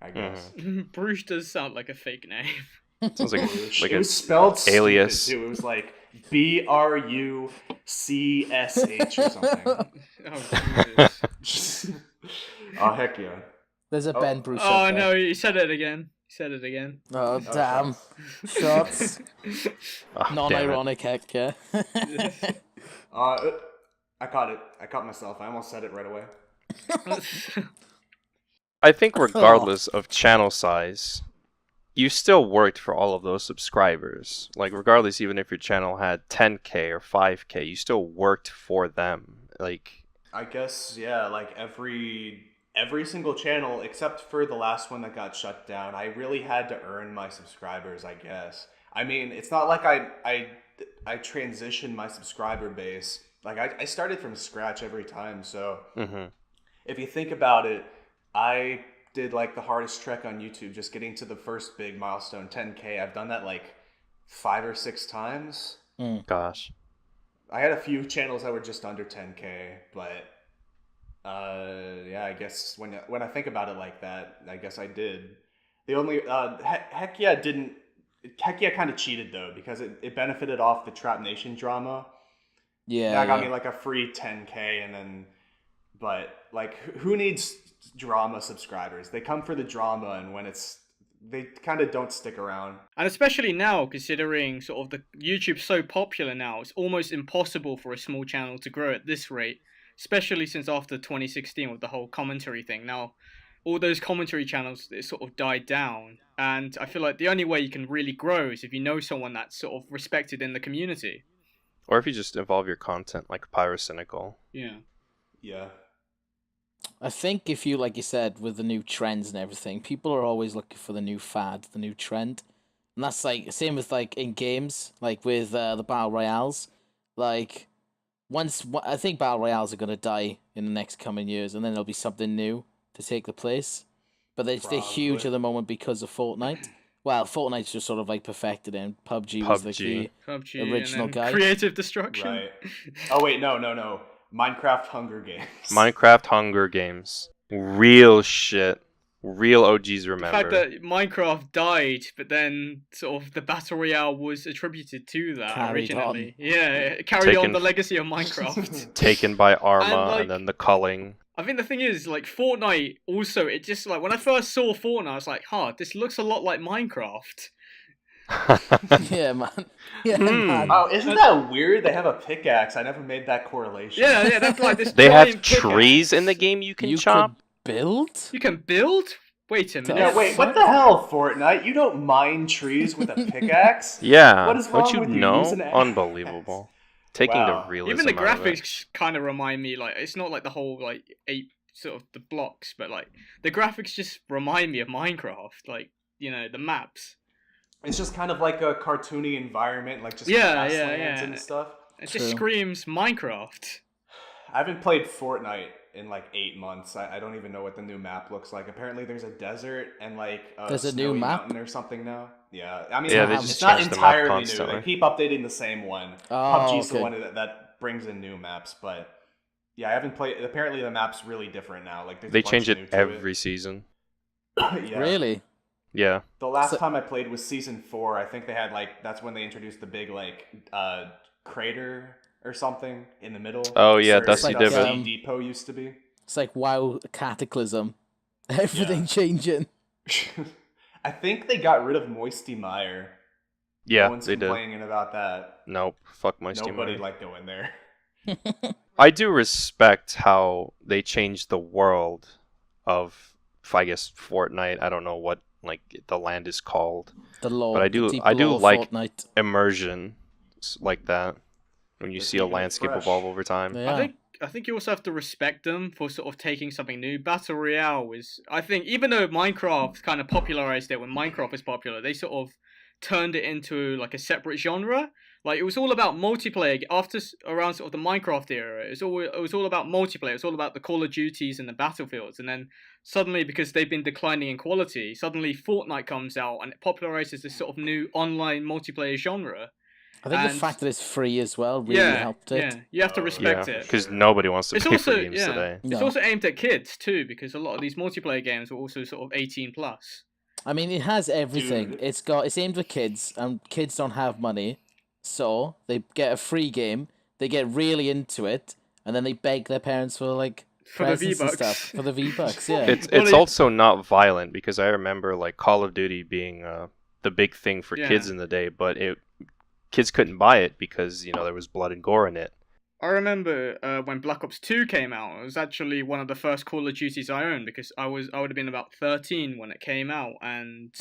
[SPEAKER 4] I guess.
[SPEAKER 2] Bruce does sound like a fake name.
[SPEAKER 3] Sounds like
[SPEAKER 4] it was spelled
[SPEAKER 3] alias.
[SPEAKER 4] too. It was like BRUCSH or something.
[SPEAKER 2] Oh, Jesus.
[SPEAKER 4] Oh, Hekya.
[SPEAKER 1] There's a Ben Bruce
[SPEAKER 2] Oh,
[SPEAKER 1] up there.
[SPEAKER 2] no, he said it again. He said it again.
[SPEAKER 1] Oh, damn. Shots.
[SPEAKER 3] Oh, damn it.
[SPEAKER 1] Non-ironic heck, yeah.
[SPEAKER 4] I caught it. I caught myself. I almost said it right away.
[SPEAKER 3] I think regardless of channel size, you still worked for all of those subscribers. Like, regardless, even if your channel had 10K or 5K, you still worked for them. Like,
[SPEAKER 4] I guess, yeah, like every single channel except for the last one that got shut down, I really had to earn my subscribers, I guess. I mean, it's not like I transitioned my subscriber base. Like, I started from scratch every time, so if you think about it, I did like the hardest trek on YouTube, just getting to the first big milestone, 10K. I've done that like 5 or 6 times.
[SPEAKER 3] gosh.
[SPEAKER 4] I had a few channels that were just under 10K, but yeah, I guess when I think about it like that, I guess I did. The only Hekya didn't. Hekya kind of cheated though, because it benefited off the Trap Nation drama.
[SPEAKER 1] Yeah.
[SPEAKER 4] That got me like a free 10K, and then, but like, who needs drama subscribers? They come for the drama, and when they kind of don't stick around.
[SPEAKER 2] And especially now, considering sort of the YouTube's so popular now, it's almost impossible for a small channel to grow at this rate, especially since after 2016 with the whole commentary thing. Now, all those commentary channels, it sort of died down, and I feel like the only way you can really grow is if you know someone that's sort of respected in the community.
[SPEAKER 3] Or if you just evolve your content like Pyrocynical.
[SPEAKER 2] Yeah.
[SPEAKER 4] Yeah.
[SPEAKER 1] I think if you, like you said, with the new trends and everything, people are always looking for the new fad, the new trend. And that's like, same with like in games, like with the Battle Royales. Like, I think Battle Royales are going to die in the next coming years, and then there'll be something new to take the place. But they're huge at the moment because of Fortnite. Well, Fortnite's just sort of like perfected it. PUBG was the key original
[SPEAKER 2] and then
[SPEAKER 1] guy.
[SPEAKER 2] Creative destruction.
[SPEAKER 4] Right. Oh wait, no. Minecraft Hunger Games.
[SPEAKER 3] Minecraft Hunger Games. Real shit. Real OGs remember.
[SPEAKER 2] The fact that Minecraft died, but then sort of the Battle Royale was attributed to that
[SPEAKER 1] Carried
[SPEAKER 2] originally.
[SPEAKER 1] on.
[SPEAKER 2] Yeah, it carried on the legacy of Minecraft.
[SPEAKER 3] Taken by Arma,
[SPEAKER 2] And,
[SPEAKER 3] and then the culling.
[SPEAKER 2] I think the thing is, like, Fortnite also, it just, like, when I first saw Fortnite, I was like, this looks a lot like Minecraft.
[SPEAKER 1] Yeah, man. Yeah, man.
[SPEAKER 4] Oh, isn't that weird? They have a pickaxe. I never made that correlation.
[SPEAKER 2] Yeah, that's like this
[SPEAKER 3] They have
[SPEAKER 2] giant pickaxe.
[SPEAKER 3] trees in the game you can chop?
[SPEAKER 1] Could build?
[SPEAKER 2] You can build? Wait a minute.
[SPEAKER 4] Yeah, wait, what the hell, Fortnite? You don't mine trees with a pickaxe?
[SPEAKER 3] Yeah.
[SPEAKER 4] What is wrong
[SPEAKER 3] Don't you
[SPEAKER 4] with you
[SPEAKER 3] know?
[SPEAKER 4] using an axe?
[SPEAKER 3] Unbelievable. Taking
[SPEAKER 4] Wow.
[SPEAKER 3] the realism
[SPEAKER 2] Even the
[SPEAKER 3] out of it.
[SPEAKER 2] graphics kind of remind me, like, it's not like the whole, like, 8 sort of the blocks, but, like, the graphics just remind me of Minecraft. Like, you know, the maps.
[SPEAKER 4] It's just kind of like a cartoony environment, like just
[SPEAKER 2] Yeah,
[SPEAKER 4] grasslands
[SPEAKER 2] yeah.
[SPEAKER 4] and stuff.
[SPEAKER 2] It just
[SPEAKER 1] True.
[SPEAKER 2] screams Minecraft.
[SPEAKER 4] I haven't played Fortnite in like 8 months. I don't even know what the new map looks like. Apparently there's a desert and like
[SPEAKER 1] There's a new
[SPEAKER 4] snowy
[SPEAKER 1] map?
[SPEAKER 4] mountain or something now. Yeah, I mean,
[SPEAKER 3] Yeah, they
[SPEAKER 4] it's
[SPEAKER 3] just
[SPEAKER 4] not
[SPEAKER 3] changed the map
[SPEAKER 4] entirely new.
[SPEAKER 3] constantly.
[SPEAKER 4] They keep updating the same one.
[SPEAKER 1] Oh,
[SPEAKER 4] PUBG's
[SPEAKER 1] okay.
[SPEAKER 4] the one that brings in new maps, but yeah, I haven't played. Apparently the map's really different now. Like there's
[SPEAKER 3] They
[SPEAKER 4] a bunch
[SPEAKER 3] change
[SPEAKER 4] new
[SPEAKER 3] it
[SPEAKER 4] to
[SPEAKER 3] every season.
[SPEAKER 4] Yeah.
[SPEAKER 1] Really?
[SPEAKER 3] Yeah.
[SPEAKER 4] The last time I played was season 4. I think they had like that's when they introduced the big like crater or something in the middle.
[SPEAKER 3] Oh, yeah,
[SPEAKER 4] Where
[SPEAKER 1] Dusty
[SPEAKER 4] Dusty
[SPEAKER 1] Divot.
[SPEAKER 4] Depot used to be.
[SPEAKER 1] It's like WoW Cataclysm. Everything
[SPEAKER 4] Yeah.
[SPEAKER 1] changing.
[SPEAKER 4] I think they got rid of Moisty Mire.
[SPEAKER 3] Yeah,
[SPEAKER 4] No one's
[SPEAKER 3] they did.
[SPEAKER 4] complaining about that.
[SPEAKER 3] Nope. Fuck my Steam.
[SPEAKER 4] Nobody liked going there.
[SPEAKER 3] I do respect how they changed the world of, I guess, Fortnite. I don't know what like the land is called.
[SPEAKER 1] The lore.
[SPEAKER 3] But I
[SPEAKER 1] the
[SPEAKER 3] do-
[SPEAKER 1] deep
[SPEAKER 3] I do
[SPEAKER 1] lore of
[SPEAKER 3] like-
[SPEAKER 1] Fortnite.
[SPEAKER 3] Immersion like that. When you
[SPEAKER 4] It's
[SPEAKER 3] see a
[SPEAKER 4] keeping it
[SPEAKER 3] landscape
[SPEAKER 4] fresh.
[SPEAKER 3] evolve over time.
[SPEAKER 1] Yeah.
[SPEAKER 2] I think you also have to respect them for sort of taking something new. Battle Royale is, I think, even though Minecraft kind of popularized it when Minecraft was popular, they sort of turned it into like a separate genre. Like it was all about multiplayer around sort of the Minecraft era. It was all about multiplayer. It was all about the Call of Duties and the Battlefields. And then suddenly, because they've been declining in quality, suddenly Fortnite comes out and it popularizes this sort of new online multiplayer genre.
[SPEAKER 1] I think
[SPEAKER 2] and-
[SPEAKER 1] the fact that it's free as well really helped it.
[SPEAKER 2] Yeah, you have to
[SPEAKER 4] Oh,
[SPEAKER 2] respect
[SPEAKER 3] Yeah,
[SPEAKER 2] it.
[SPEAKER 3] because nobody wants to
[SPEAKER 2] It's
[SPEAKER 3] pay
[SPEAKER 2] also
[SPEAKER 3] for games today.
[SPEAKER 2] It's
[SPEAKER 1] No.
[SPEAKER 2] also aimed at kids too, because a lot of these multiplayer games are also sort of 18 plus.
[SPEAKER 1] I mean, it has everything.
[SPEAKER 4] Dude.
[SPEAKER 1] It's aimed at kids, and kids don't have money, So they get a free game, they get really into it, and then they beg their parents for like
[SPEAKER 2] For the
[SPEAKER 1] presents and
[SPEAKER 2] V-Bucks.
[SPEAKER 1] stuff for the V-Bucks. Yeah.
[SPEAKER 3] It's also not violent because I remember like Call of Duty being the big thing for kids in the day, but kids couldn't buy it because there was blood and gore in it.
[SPEAKER 2] I remember when Black Ops 2 came out. It was actually one of the first Call of Duties I owned because I would have been about 13 when it came out, and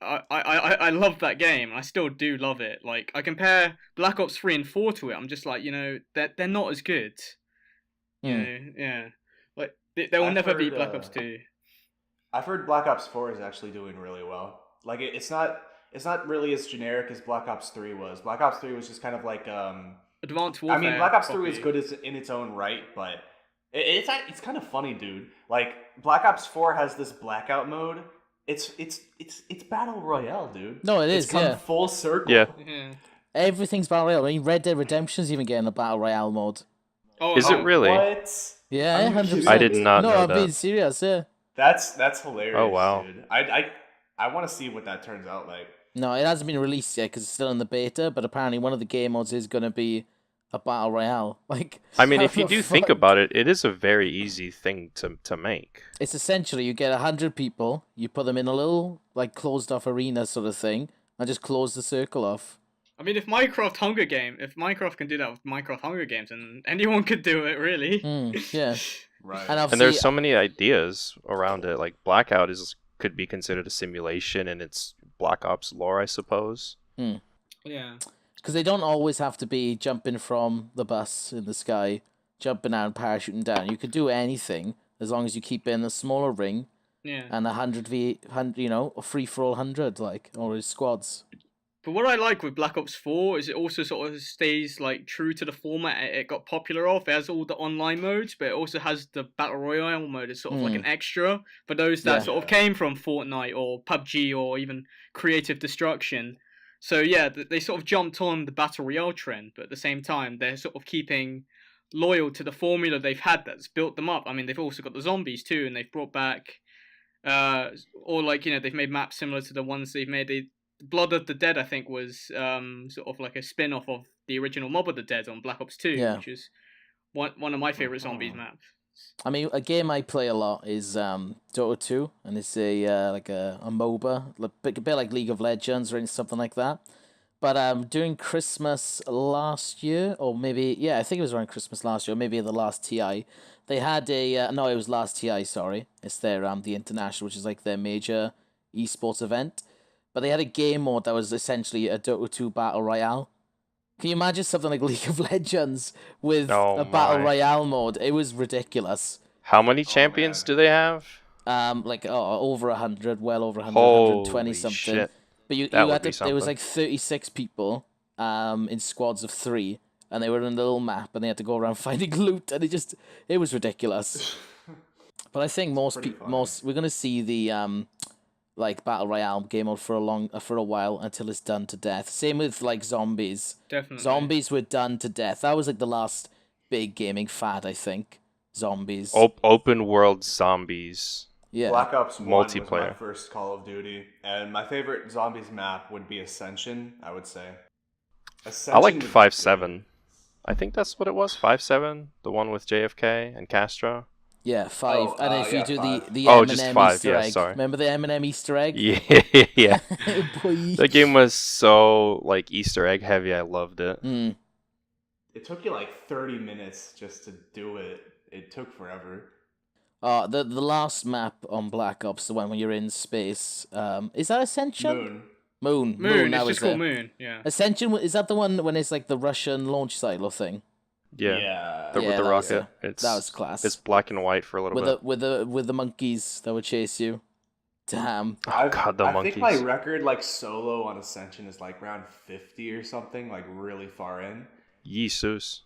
[SPEAKER 2] I love that game. I still do love it. Like, I compare Black Ops 3 and 4 to it. I'm just like, they're not as good. Yeah. Like they will never beat Black Ops 2.
[SPEAKER 4] I've heard Black Ops 4 is actually doing really well. Like it's not really as generic as Black Ops 3 was. Black Ops 3 was just kind of like
[SPEAKER 2] Advanced Warfare.
[SPEAKER 4] I mean, Black Ops 3
[SPEAKER 2] copy.
[SPEAKER 4] is good in its own right, but it's kind of funny, dude. Like Black Ops 4 has this blackout mode. It's battle royale, dude.
[SPEAKER 1] No, it is.
[SPEAKER 4] It's come full circle.
[SPEAKER 3] Yeah.
[SPEAKER 1] Everything's battle royale. I mean, Red Dead Redemption's even getting a battle royale mode.
[SPEAKER 3] Is it really?
[SPEAKER 4] What?
[SPEAKER 1] Yeah, 100%.
[SPEAKER 3] I did not know
[SPEAKER 1] I'm
[SPEAKER 3] that.
[SPEAKER 1] being serious. Yeah.
[SPEAKER 4] That's hilarious.
[SPEAKER 3] Oh, wow.
[SPEAKER 4] Dude. I want to see what that turns out like.
[SPEAKER 1] No, it hasn't been released yet because it's still in the beta. But apparently, one of the game modes is going to be a battle royale. Like,
[SPEAKER 3] I mean,
[SPEAKER 1] how
[SPEAKER 3] if you
[SPEAKER 1] the
[SPEAKER 3] do think
[SPEAKER 1] fuck-
[SPEAKER 3] about it, it is a very easy thing to make.
[SPEAKER 1] it's essentially you get 100 people, you put them in a little like closed off arena sort of thing, and just close the circle off.
[SPEAKER 2] I mean, if Minecraft can do that with Minecraft Hunger Games, and anyone could do it, really.
[SPEAKER 1] Yeah.
[SPEAKER 4] Right.
[SPEAKER 1] And
[SPEAKER 3] And there's so many ideas around it. Like Blackout could be considered a simulation, and it's Black Ops lore, I suppose.
[SPEAKER 2] Yeah.
[SPEAKER 1] Because they don't always have to be jumping from the bus in the sky, jumping out and parachuting down. You could do anything as long as you keep it in a smaller ring
[SPEAKER 2] Yeah.
[SPEAKER 1] and 100, a free for all 100, like, or squads.
[SPEAKER 2] But what I like with Black Ops 4 is it also sort of stays like true to the format it got popular of. It has all the online modes, but it also has the Battle Royale mode as sort of like an extra for those that sort of came from Fortnite or PUBG or even Creative Destruction. So yeah, they sort of jumped on the Battle Royale trend, but at the same time, they're sort of keeping loyal to the formula they've had that's built them up. I mean, they've also got the zombies too, and they've brought back, they've made maps similar to the ones they've made. Blood of the Dead, I think, was sort of like a spin-off of the original Mob of the Dead on Black Ops 2, which is one of my favourite zombies maps.
[SPEAKER 1] I mean, a game I play a lot is Dota 2, and it's like a MOBA, a bit like League of Legends or something like that. But during Christmas last year, or maybe, I think it was around Christmas last year, or maybe the last TI, they had it was last TI, sorry. It's their, the International, which is like their major esports event. But they had a game mode that was essentially a Dota 2 Battle Royale. Can you imagine something like League of Legends with a Battle Royale mode? It was ridiculous.
[SPEAKER 3] How many champions do they have?
[SPEAKER 1] Over 100, well over 100,
[SPEAKER 3] Holy
[SPEAKER 1] 120 something.
[SPEAKER 3] shit.
[SPEAKER 1] But you
[SPEAKER 3] That
[SPEAKER 1] had
[SPEAKER 3] would be
[SPEAKER 1] there was
[SPEAKER 3] something.
[SPEAKER 1] like 36 people in squads of 3, and they were in a little map, and they had to go around finding loot, and it was ridiculous. But I think we're gonna see the like Battle Royale game mode for a while until it's done to death. Same with like zombies.
[SPEAKER 2] Definitely.
[SPEAKER 1] Zombies were done to death. That was like the last big gaming fad, I think. Zombies.
[SPEAKER 3] Open world zombies.
[SPEAKER 1] Yeah.
[SPEAKER 4] Black Ops 1 was my
[SPEAKER 3] Multiplayer.
[SPEAKER 4] first Call of Duty, and my favorite zombies map would be Ascension, I would say.
[SPEAKER 3] I liked
[SPEAKER 4] was
[SPEAKER 3] 5-7. I think that's what it was. 5-7, the one with JFK and Castro.
[SPEAKER 1] Yeah, 5.
[SPEAKER 4] Oh,
[SPEAKER 1] And if you
[SPEAKER 4] yeah,
[SPEAKER 1] do
[SPEAKER 4] 5.
[SPEAKER 1] the
[SPEAKER 3] Oh,
[SPEAKER 1] M&M
[SPEAKER 3] just 5,
[SPEAKER 1] Easter
[SPEAKER 3] yeah,
[SPEAKER 1] egg.
[SPEAKER 3] sorry.
[SPEAKER 1] Remember the M&M Easter egg?
[SPEAKER 3] Yeah, yeah.
[SPEAKER 1] Boy.
[SPEAKER 3] The game was so like Easter egg heavy. I loved it.
[SPEAKER 4] It took you like 30 minutes just to do it. It took forever.
[SPEAKER 1] The last map on Black Ops, the one when you're in space, is that Ascension?
[SPEAKER 4] Moon.
[SPEAKER 1] Moon. That
[SPEAKER 2] It's
[SPEAKER 1] was
[SPEAKER 2] just called
[SPEAKER 1] it.
[SPEAKER 2] Moon. Yeah.
[SPEAKER 1] Ascension, is that the one when it's like the Russian launch silo thing?
[SPEAKER 3] Yeah.
[SPEAKER 4] Yeah.
[SPEAKER 3] With the
[SPEAKER 1] that was
[SPEAKER 3] rocket. It's
[SPEAKER 1] that was class.
[SPEAKER 3] It's black and white for a little bit.
[SPEAKER 1] With the monkeys that would chase you. Damn.
[SPEAKER 3] Oh god, the
[SPEAKER 4] I
[SPEAKER 3] monkeys.
[SPEAKER 4] think my record like solo on Ascension is like around 50 or something, like really far in.
[SPEAKER 3] Jesus.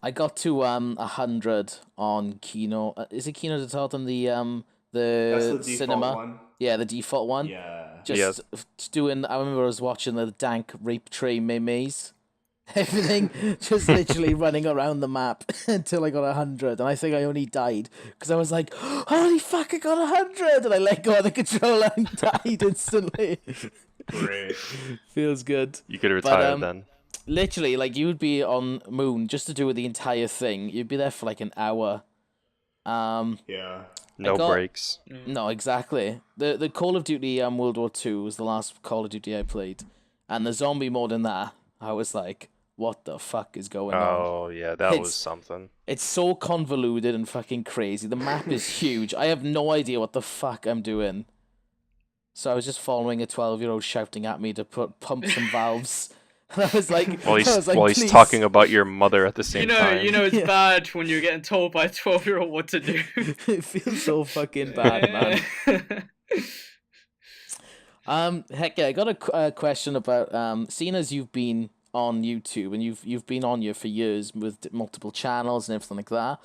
[SPEAKER 1] I got to 100 on Kino. Is it Kino de Tartan, the
[SPEAKER 4] That's the default
[SPEAKER 1] cinema?
[SPEAKER 4] one.
[SPEAKER 1] Yeah, the default one.
[SPEAKER 4] Yeah.
[SPEAKER 1] Just doing. I remember I was watching the dank rape train maze. Everything just literally running around the map until I got 100, and I think I only died because I was like, "Holy fuck, I got 100!" and I let go of the controller and died instantly.
[SPEAKER 4] Great.
[SPEAKER 1] Feels good.
[SPEAKER 3] You could have retired then.
[SPEAKER 1] literally, like, you'd be on Moon just to do the entire thing. You'd be there for like an hour.
[SPEAKER 4] Yeah.
[SPEAKER 3] No
[SPEAKER 1] got-
[SPEAKER 3] breaks.
[SPEAKER 1] No, exactly. The Call of Duty World War Two was the last Call of Duty I played, and the zombie mode in that, I was like, what the fuck is going on?
[SPEAKER 3] Oh yeah, that was
[SPEAKER 1] It's-
[SPEAKER 3] something.
[SPEAKER 1] It's so convoluted and fucking crazy. The map is huge. I have no idea what the fuck I'm doing. So I was just following a 12-year-old shouting at me to pump some valves. And I was like,
[SPEAKER 3] While
[SPEAKER 1] I was like,
[SPEAKER 3] he's
[SPEAKER 1] "Please."
[SPEAKER 3] talking about your mother at the same time.
[SPEAKER 2] You know, it's
[SPEAKER 1] Yeah.
[SPEAKER 2] bad when you're getting told by a 12-year-old what to do.
[SPEAKER 1] It feels so fucking bad, man. Hekya, I got a question about seeing as you've been on YouTube and you've been on here for years with multiple channels and everything like that.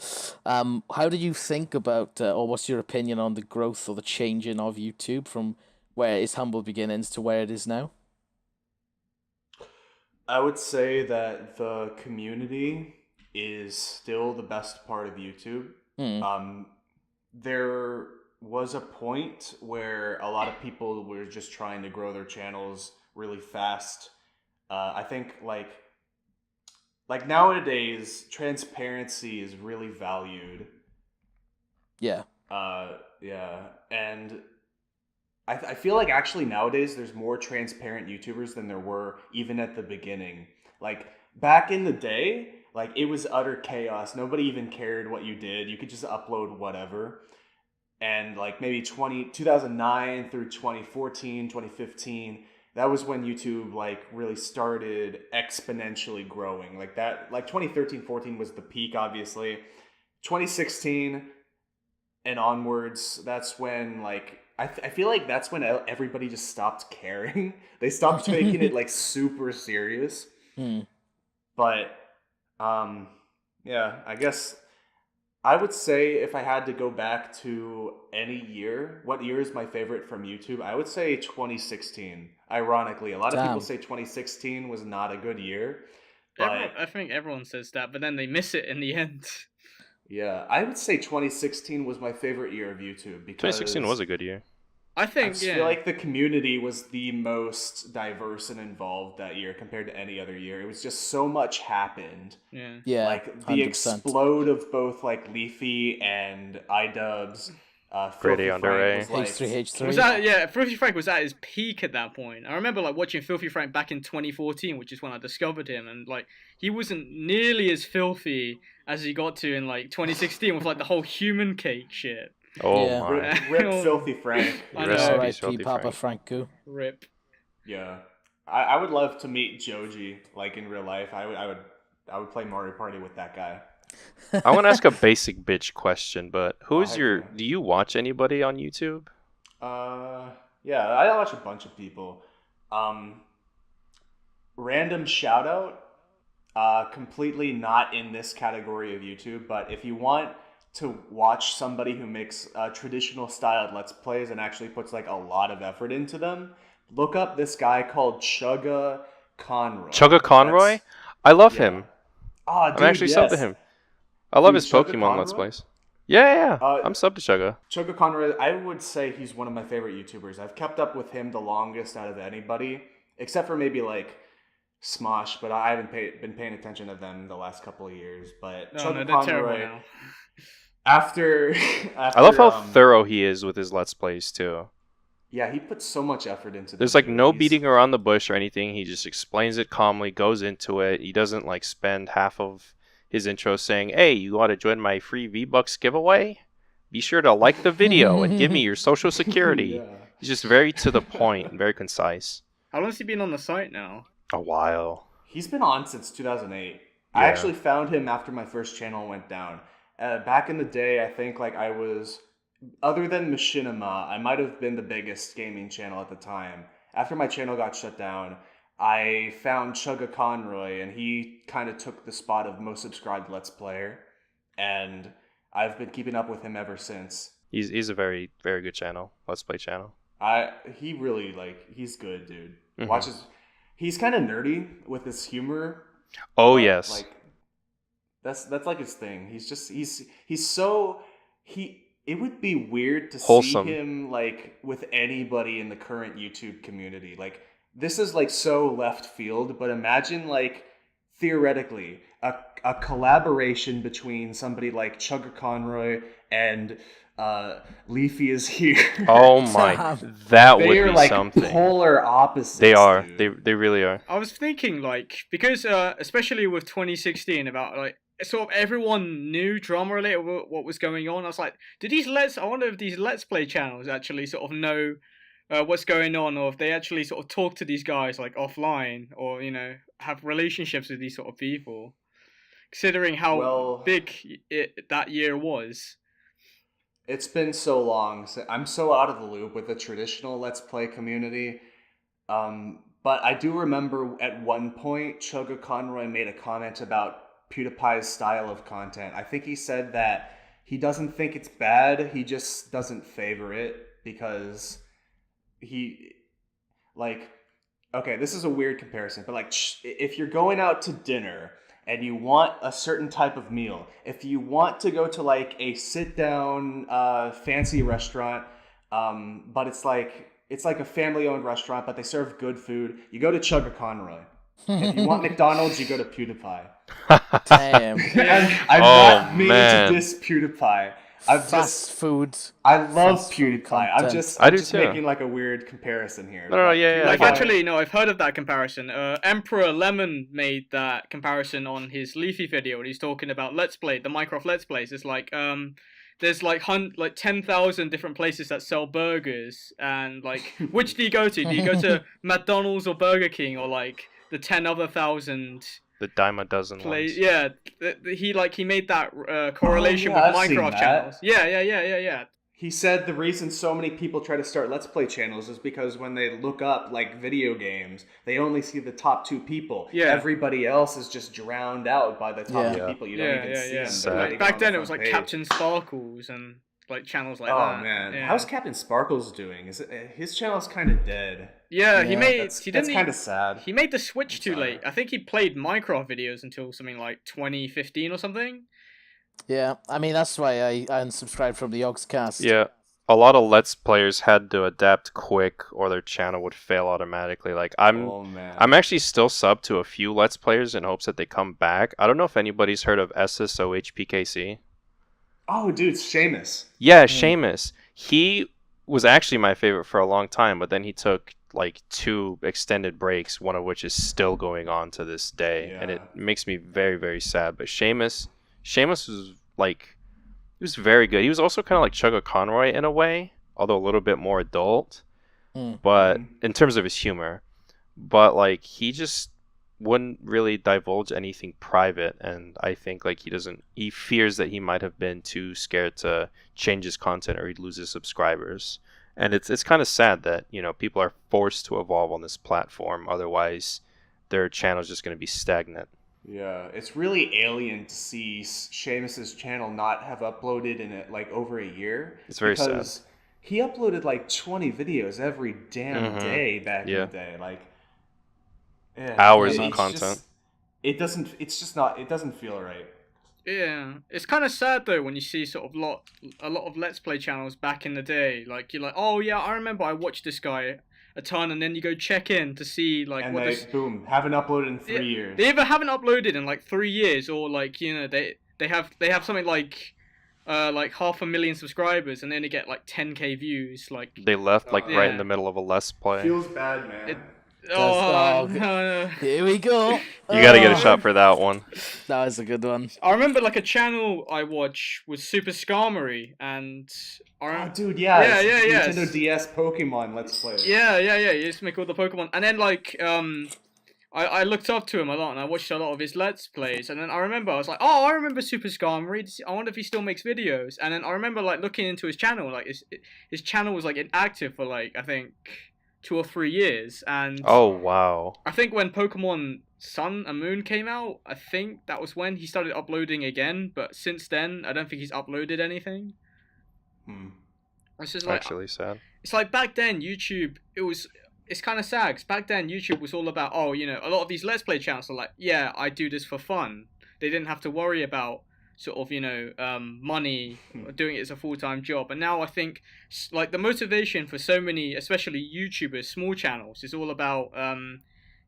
[SPEAKER 1] How did you think about, or what's your opinion on the growth or the changing of YouTube from where it's humble beginnings to where it is now?
[SPEAKER 4] I would say that the community is still the best part of YouTube. There was a point where a lot of people were just trying to grow their channels really fast. I think like nowadays, transparency is really valued.
[SPEAKER 1] Yeah.
[SPEAKER 4] Yeah, and I feel like actually nowadays there's more transparent YouTubers than there were even at the beginning. Like back in the day, like it was utter chaos. Nobody even cared what you did. You could just upload whatever. And like maybe 2009 through 2014, 2015, that was when YouTube like really started exponentially growing. Like that, like 2013, 14 was the peak, obviously. 2016 and onwards, that's when like I feel like that's when everybody just stopped caring. They stopped taking it like super serious. But yeah, I guess I would say if I had to go back to any year, what year is my favorite from YouTube? I would say 2016. Ironically, a lot of people say 2016 was not a good year. But
[SPEAKER 2] I think everyone says that, but then they miss it in the end.
[SPEAKER 4] yeah, I would say 2016 was my favorite year of YouTube because
[SPEAKER 3] 2016 was a good year.
[SPEAKER 2] I
[SPEAKER 4] I
[SPEAKER 2] think,
[SPEAKER 4] just
[SPEAKER 2] yeah.
[SPEAKER 4] feel like the community was the most diverse and involved that year compared to any other year. It was just so much happened.
[SPEAKER 2] Yeah.
[SPEAKER 1] Yeah.
[SPEAKER 4] Like the
[SPEAKER 1] 100%.
[SPEAKER 4] explode of both like Leafy and iDubbbz.
[SPEAKER 3] Grade
[SPEAKER 4] Filthy
[SPEAKER 3] A under
[SPEAKER 4] Frank
[SPEAKER 3] A.
[SPEAKER 4] was like
[SPEAKER 1] H3H3.
[SPEAKER 2] Was that, yeah, Filthy Frank was at his peak at that point. I remember like watching Filthy Frank back in 2014, which is when I discovered him, and like he wasn't nearly as filthy as he got to in like 2016 with like the whole human cake shit.
[SPEAKER 3] Oh
[SPEAKER 1] Yeah.
[SPEAKER 3] my.
[SPEAKER 4] Rip Filthy Frank.
[SPEAKER 2] I
[SPEAKER 3] Rest
[SPEAKER 2] know.
[SPEAKER 3] in peace,
[SPEAKER 1] R.I.P.
[SPEAKER 3] Filthy
[SPEAKER 1] Papa
[SPEAKER 3] Frank.
[SPEAKER 1] Franco.
[SPEAKER 2] Rip.
[SPEAKER 4] Yeah, I would love to meet Joji like in real life. I would play Mario Party with that guy.
[SPEAKER 3] I want to ask a basic bitch question, but who's
[SPEAKER 4] heck
[SPEAKER 3] your?
[SPEAKER 4] yeah.
[SPEAKER 3] Do you watch anybody on YouTube?
[SPEAKER 4] Yeah, I watch a bunch of people. Random shout out. Completely not in this category of YouTube, but if you want to watch somebody who makes traditional styled Let's Plays and actually puts like a lot of effort into them, look up this guy called Chugga Conroy.
[SPEAKER 3] Chugga Conroy? I love
[SPEAKER 4] yeah.
[SPEAKER 3] him.
[SPEAKER 4] Ah, dude,
[SPEAKER 3] I'm actually subbed to
[SPEAKER 4] yes.
[SPEAKER 3] him. I love
[SPEAKER 4] Dude,
[SPEAKER 3] his
[SPEAKER 4] Chugga
[SPEAKER 3] Pokemon Let's
[SPEAKER 4] Conroy?
[SPEAKER 3] Plays. Yeah. I'm subbed to Chugga.
[SPEAKER 4] Chugga Conroy, I would say he's one of my favorite YouTubers. I've kept up with him the longest out of anybody, except for maybe like Smosh, but I haven't been paying attention to them the last couple of years. But
[SPEAKER 2] No,
[SPEAKER 4] Chugga
[SPEAKER 2] they're terrible
[SPEAKER 4] Conroy,
[SPEAKER 2] now.
[SPEAKER 4] after
[SPEAKER 3] I love how thorough he is with his Let's Plays too.
[SPEAKER 4] yeah, he puts so much effort into them.
[SPEAKER 3] There's like
[SPEAKER 4] dude.
[SPEAKER 3] no
[SPEAKER 4] He's-
[SPEAKER 3] beating around the bush or anything. He just explains it calmly, goes into it. He doesn't like spend half of his intro saying, "Hey, you want to join my free V-Bucks giveaway? Be sure to like the video and give me your social security."
[SPEAKER 4] Yeah.
[SPEAKER 3] He's just very to the point and very concise.
[SPEAKER 2] How long has he been on the site now?
[SPEAKER 3] A while.
[SPEAKER 4] He's been on since 2008. I
[SPEAKER 3] Yeah.
[SPEAKER 4] actually found him after my first channel went down. Back in the day, I think like I was, other than Machinima, I might have been the biggest gaming channel at the time. After my channel got shut down, I found Chugga Conroy, and he kind of took the spot of most subscribed Let's Player, and I've been keeping up with him ever since.
[SPEAKER 3] He's a very, very good channel. Let's Play channel.
[SPEAKER 4] He really he's good, dude.
[SPEAKER 3] Mhm.
[SPEAKER 4] Watches, he's kind of nerdy with his humor.
[SPEAKER 3] Oh
[SPEAKER 4] but,
[SPEAKER 3] yes.
[SPEAKER 4] like that's like his thing. He's so it would be weird to
[SPEAKER 3] Wholesome.
[SPEAKER 4] see him like with anybody in the current YouTube community. Like this is like so left field, but imagine like theoretically a collaboration between somebody like Chugga Conroy and Leafy is here.
[SPEAKER 3] Oh my, that would
[SPEAKER 4] They are
[SPEAKER 3] be
[SPEAKER 4] like
[SPEAKER 3] something.
[SPEAKER 4] polar opposites.
[SPEAKER 3] They are.
[SPEAKER 4] Dude.
[SPEAKER 3] They really are.
[SPEAKER 2] I was thinking like because especially with 2016 about like sort of everyone knew drama related what was going on. I was like, I wonder if these Let's Play channels actually sort of know what's going on, or if they actually sort of talk to these guys like offline, or have relationships with these sort of people. Considering how big that year was.
[SPEAKER 4] It's been so long. I'm so out of the loop with the traditional Let's Play community. But I do remember at one point, Chugga Conroy made a comment about PewDiePie's style of content. I think he said that he doesn't think it's bad, he just doesn't favor it because okay, this is a weird comparison, but like if you're going out to dinner and you want a certain type of meal, if you want to go to like a sit-down fancy restaurant, but it's like a family-owned restaurant, but they serve good food, you go to Chugga Conroy. If you want McDonald's, you go to PewDiePie.
[SPEAKER 1] Damn.
[SPEAKER 4] I'm not meaning to diss PewDiePie.
[SPEAKER 1] Fast food.
[SPEAKER 4] I love
[SPEAKER 1] fast
[SPEAKER 4] PewDiePie.
[SPEAKER 1] content.
[SPEAKER 4] I'm just making like a weird comparison here.
[SPEAKER 3] No, yeah.
[SPEAKER 2] Like actually, no, I've heard of that comparison. Emperor Lemon made that comparison on his Leafy video, and he's talking about Let's Play, the Minecraft Let's Plays. It's like there's like 10,000 different places that sell burgers, and like which do you go to? Do you go to McDonald's or Burger King, or like the 10 other thousand?
[SPEAKER 3] The dime a dozen ones.
[SPEAKER 2] Yeah, he made that correlation with Minecraft channels. Yeah.
[SPEAKER 4] He said the reason so many people try to start Let's Play channels is because when they look up like video games, they only see the top 2 people.
[SPEAKER 2] Yeah.
[SPEAKER 4] Everybody else is just drowned out by the top 2 people. You don't even see them.
[SPEAKER 2] Like, back then it was like Captain Sparkles and like channels like that.
[SPEAKER 4] Oh man, how's Captain Sparkles doing? His channel's kind of dead?
[SPEAKER 2] Yeah,
[SPEAKER 4] that's kind of sad.
[SPEAKER 2] He made the switch too late. I think he played Minecraft videos until something like 2015 or something.
[SPEAKER 1] Yeah, I mean that's why I unsubscribed from the Yogscast.
[SPEAKER 3] Yeah, a lot of Let's Players had to adapt quick, or their channel would fail automatically. Like I'm actually still sub to a few Let's Players in hopes that they come back. I don't know if anybody's heard of SSOHPKC.
[SPEAKER 4] Oh, dude, Seamus.
[SPEAKER 3] Yeah, Seamus. He was actually my favorite for a long time, but then he took like 2 extended breaks, one of which is still going on to this day, and it makes me very, very sad. But Seamus was like, he was very good. He was also kind of like Chugga Conroy in a way, although a little bit more adult, but in terms of his humor. But like, he just wouldn't really divulge anything private, and I think like he fears that he might have been too scared to change his content or he'd lose his subscribers. And it's kind of sad that people are forced to evolve on this platform, otherwise their channel's just going to be stagnant.
[SPEAKER 4] Yeah, it's really alien to see Seamus's channel not have uploaded in like over a year.
[SPEAKER 3] It's very sad.
[SPEAKER 4] He uploaded like 20 videos every damn day back in the day, like
[SPEAKER 3] hours of content.
[SPEAKER 4] It doesn't feel right.
[SPEAKER 2] Yeah, it's kind of sad though when you see sort of a lot of Let's Play channels back in the day. Like you're like, oh yeah, I remember I watched this guy a ton, and then you go check in to see like
[SPEAKER 4] and
[SPEAKER 2] what
[SPEAKER 4] boom, haven't uploaded in 3 years.
[SPEAKER 2] They either haven't uploaded in like 3 years, or like they have something like 500,000 subscribers, and then they get like 10k views. Like
[SPEAKER 3] they left right in the middle of a Let's Play.
[SPEAKER 4] Feels bad, man.
[SPEAKER 2] No.
[SPEAKER 1] Here we go.
[SPEAKER 3] You gotta get a shot for that one.
[SPEAKER 1] That was a good one.
[SPEAKER 2] I remember like a channel I watched was Super Skarmory, and
[SPEAKER 4] dude, Nintendo DS Pokemon Let's Play.
[SPEAKER 2] Yeah. He used to make all the Pokemon, and then like I looked up to him a lot, and I watched a lot of his Let's Plays, and then I remember I remember Super Skarmory. I wonder if he still makes videos, and then I remember like looking into his channel, like his channel was like inactive for like I think 2 or 3 years, and
[SPEAKER 3] oh wow,
[SPEAKER 2] I think when Pokemon Sun and Moon came out, I think that was when he started uploading again, but since then I don't think he's uploaded anything. It's just like,
[SPEAKER 3] actually sad.
[SPEAKER 2] It's like back then YouTube, it's kind of sad, 'cause back then YouTube was all about, a lot of these Let's Play channels are like, yeah, I do this for fun. They didn't have to worry about sort of money, doing it as a full-time job. And now I think like the motivation for so many, especially YouTubers, small channels, is all about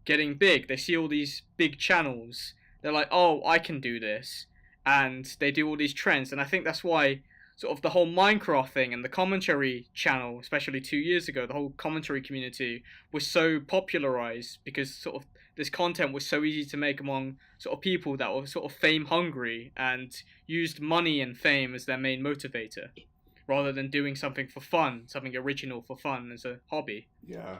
[SPEAKER 2] getting big. They see all these big channels, they're like, oh, I can do this, and they do all these trends. And I think that's why sort of the whole Minecraft thing and the commentary channel, especially 2 years ago, the whole commentary community was so popularized, because sort of this content was so easy to make among sort of people that were sort of fame hungry and used money and fame as their main motivator, rather than doing something for fun, something original for fun as a hobby.
[SPEAKER 4] Yeah.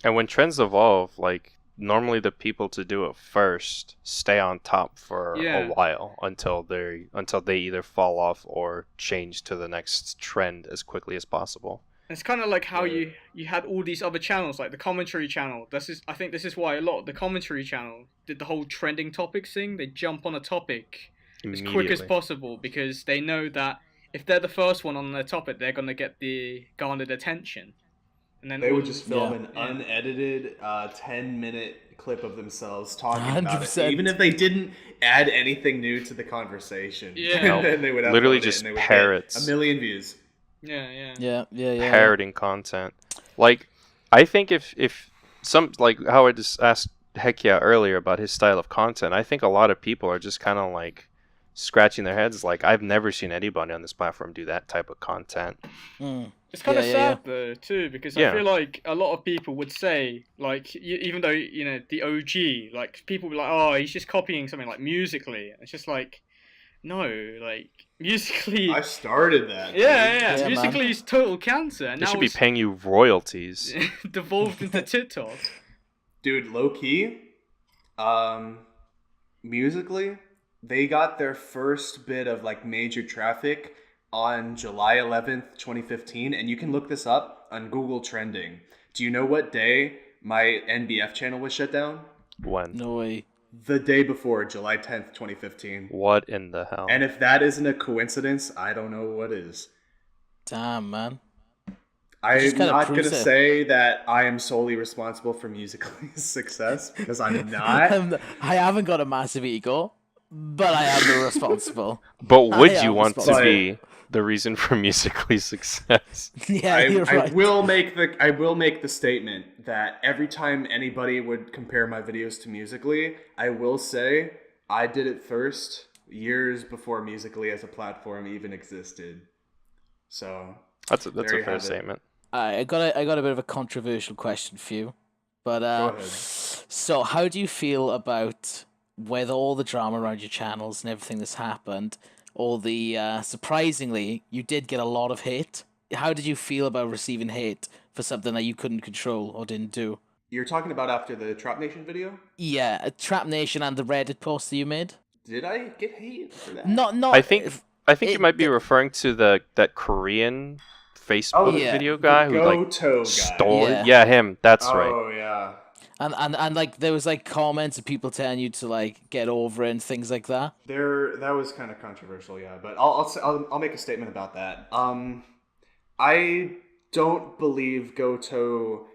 [SPEAKER 3] And when trends evolve, like normally the people to do it first stay on top for a while until they either fall off or change to the next trend as quickly as possible.
[SPEAKER 2] It's kind of like how you had all these other channels, like the commentary channel. I think this is why a lot of the commentary channel did the whole trending topics thing. They jump on a topic as quick as possible, because they know that if they're the first one on their topic, they're going to get the garnered attention. And then
[SPEAKER 4] they would just film an unedited 10-minute clip of themselves talking about it, even if they didn't add anything new to the conversation.
[SPEAKER 2] Yeah.
[SPEAKER 4] And then they would
[SPEAKER 3] literally just parrots.
[SPEAKER 4] 1 million views.
[SPEAKER 2] Yeah.
[SPEAKER 3] Parroting content. Like, I think if some, like how I just asked Hekya earlier about his style of content, I think a lot of people are just kind of like scratching their heads, like, I've never seen anybody on this platform do that type of content.
[SPEAKER 2] It's kind of sad though too, because I feel like a lot of people would say, like, even though the OG, like, people would be like, oh, he's just copying something like Musically. It's just like, no, like, Musically.
[SPEAKER 4] I started that.
[SPEAKER 2] Yeah. Musically is total cancer. And
[SPEAKER 3] they
[SPEAKER 2] now
[SPEAKER 3] should be paying you royalties.
[SPEAKER 2] Devolved into TikTok.
[SPEAKER 4] Dude, low key, Musically, they got their first bit of like major traffic on July 11th, 2015, and you can look this up on Google Trending. Do you know what day my NBF channel was shut down?
[SPEAKER 3] When?
[SPEAKER 1] No way.
[SPEAKER 4] The day before, July 10th, 2015.
[SPEAKER 3] What in the hell?
[SPEAKER 4] And if that isn't a coincidence, I don't know what is.
[SPEAKER 1] Damn, man.
[SPEAKER 4] I'm not going to say that I am solely responsible for Musically's success, because I'm not.
[SPEAKER 1] I haven't got a massive ego, but I am responsible.
[SPEAKER 3] But would you want to be the reason for Musically's success?
[SPEAKER 1] Yeah, you're right.
[SPEAKER 4] I will make the statement that every time anybody would compare my videos to Musically, I will say I did it first, years before Musically as a platform even existed. So
[SPEAKER 3] that's a fair statement.
[SPEAKER 1] I got a bit of a controversial question for you, but
[SPEAKER 4] go ahead.
[SPEAKER 1] So how do you feel about, with all the drama around your channels and everything that's happened, all the surprisingly, you did get a lot of hate. How did you feel about receiving hate for something that you couldn't control or didn't do?
[SPEAKER 4] You're talking about after the Trap Nation video?
[SPEAKER 1] Yeah, Trap Nation and the Reddit post that you made.
[SPEAKER 4] Did I get hate for that?
[SPEAKER 1] Not.
[SPEAKER 3] I think you might be referring to that Korean Facebook video guy who like stole it. Yeah, him. That's right.
[SPEAKER 4] Oh yeah.
[SPEAKER 1] And like there was like comments of people telling you to like get over it and things like that.
[SPEAKER 4] That was kind of controversial, yeah. But I'll make a statement about that. I don't believe Goto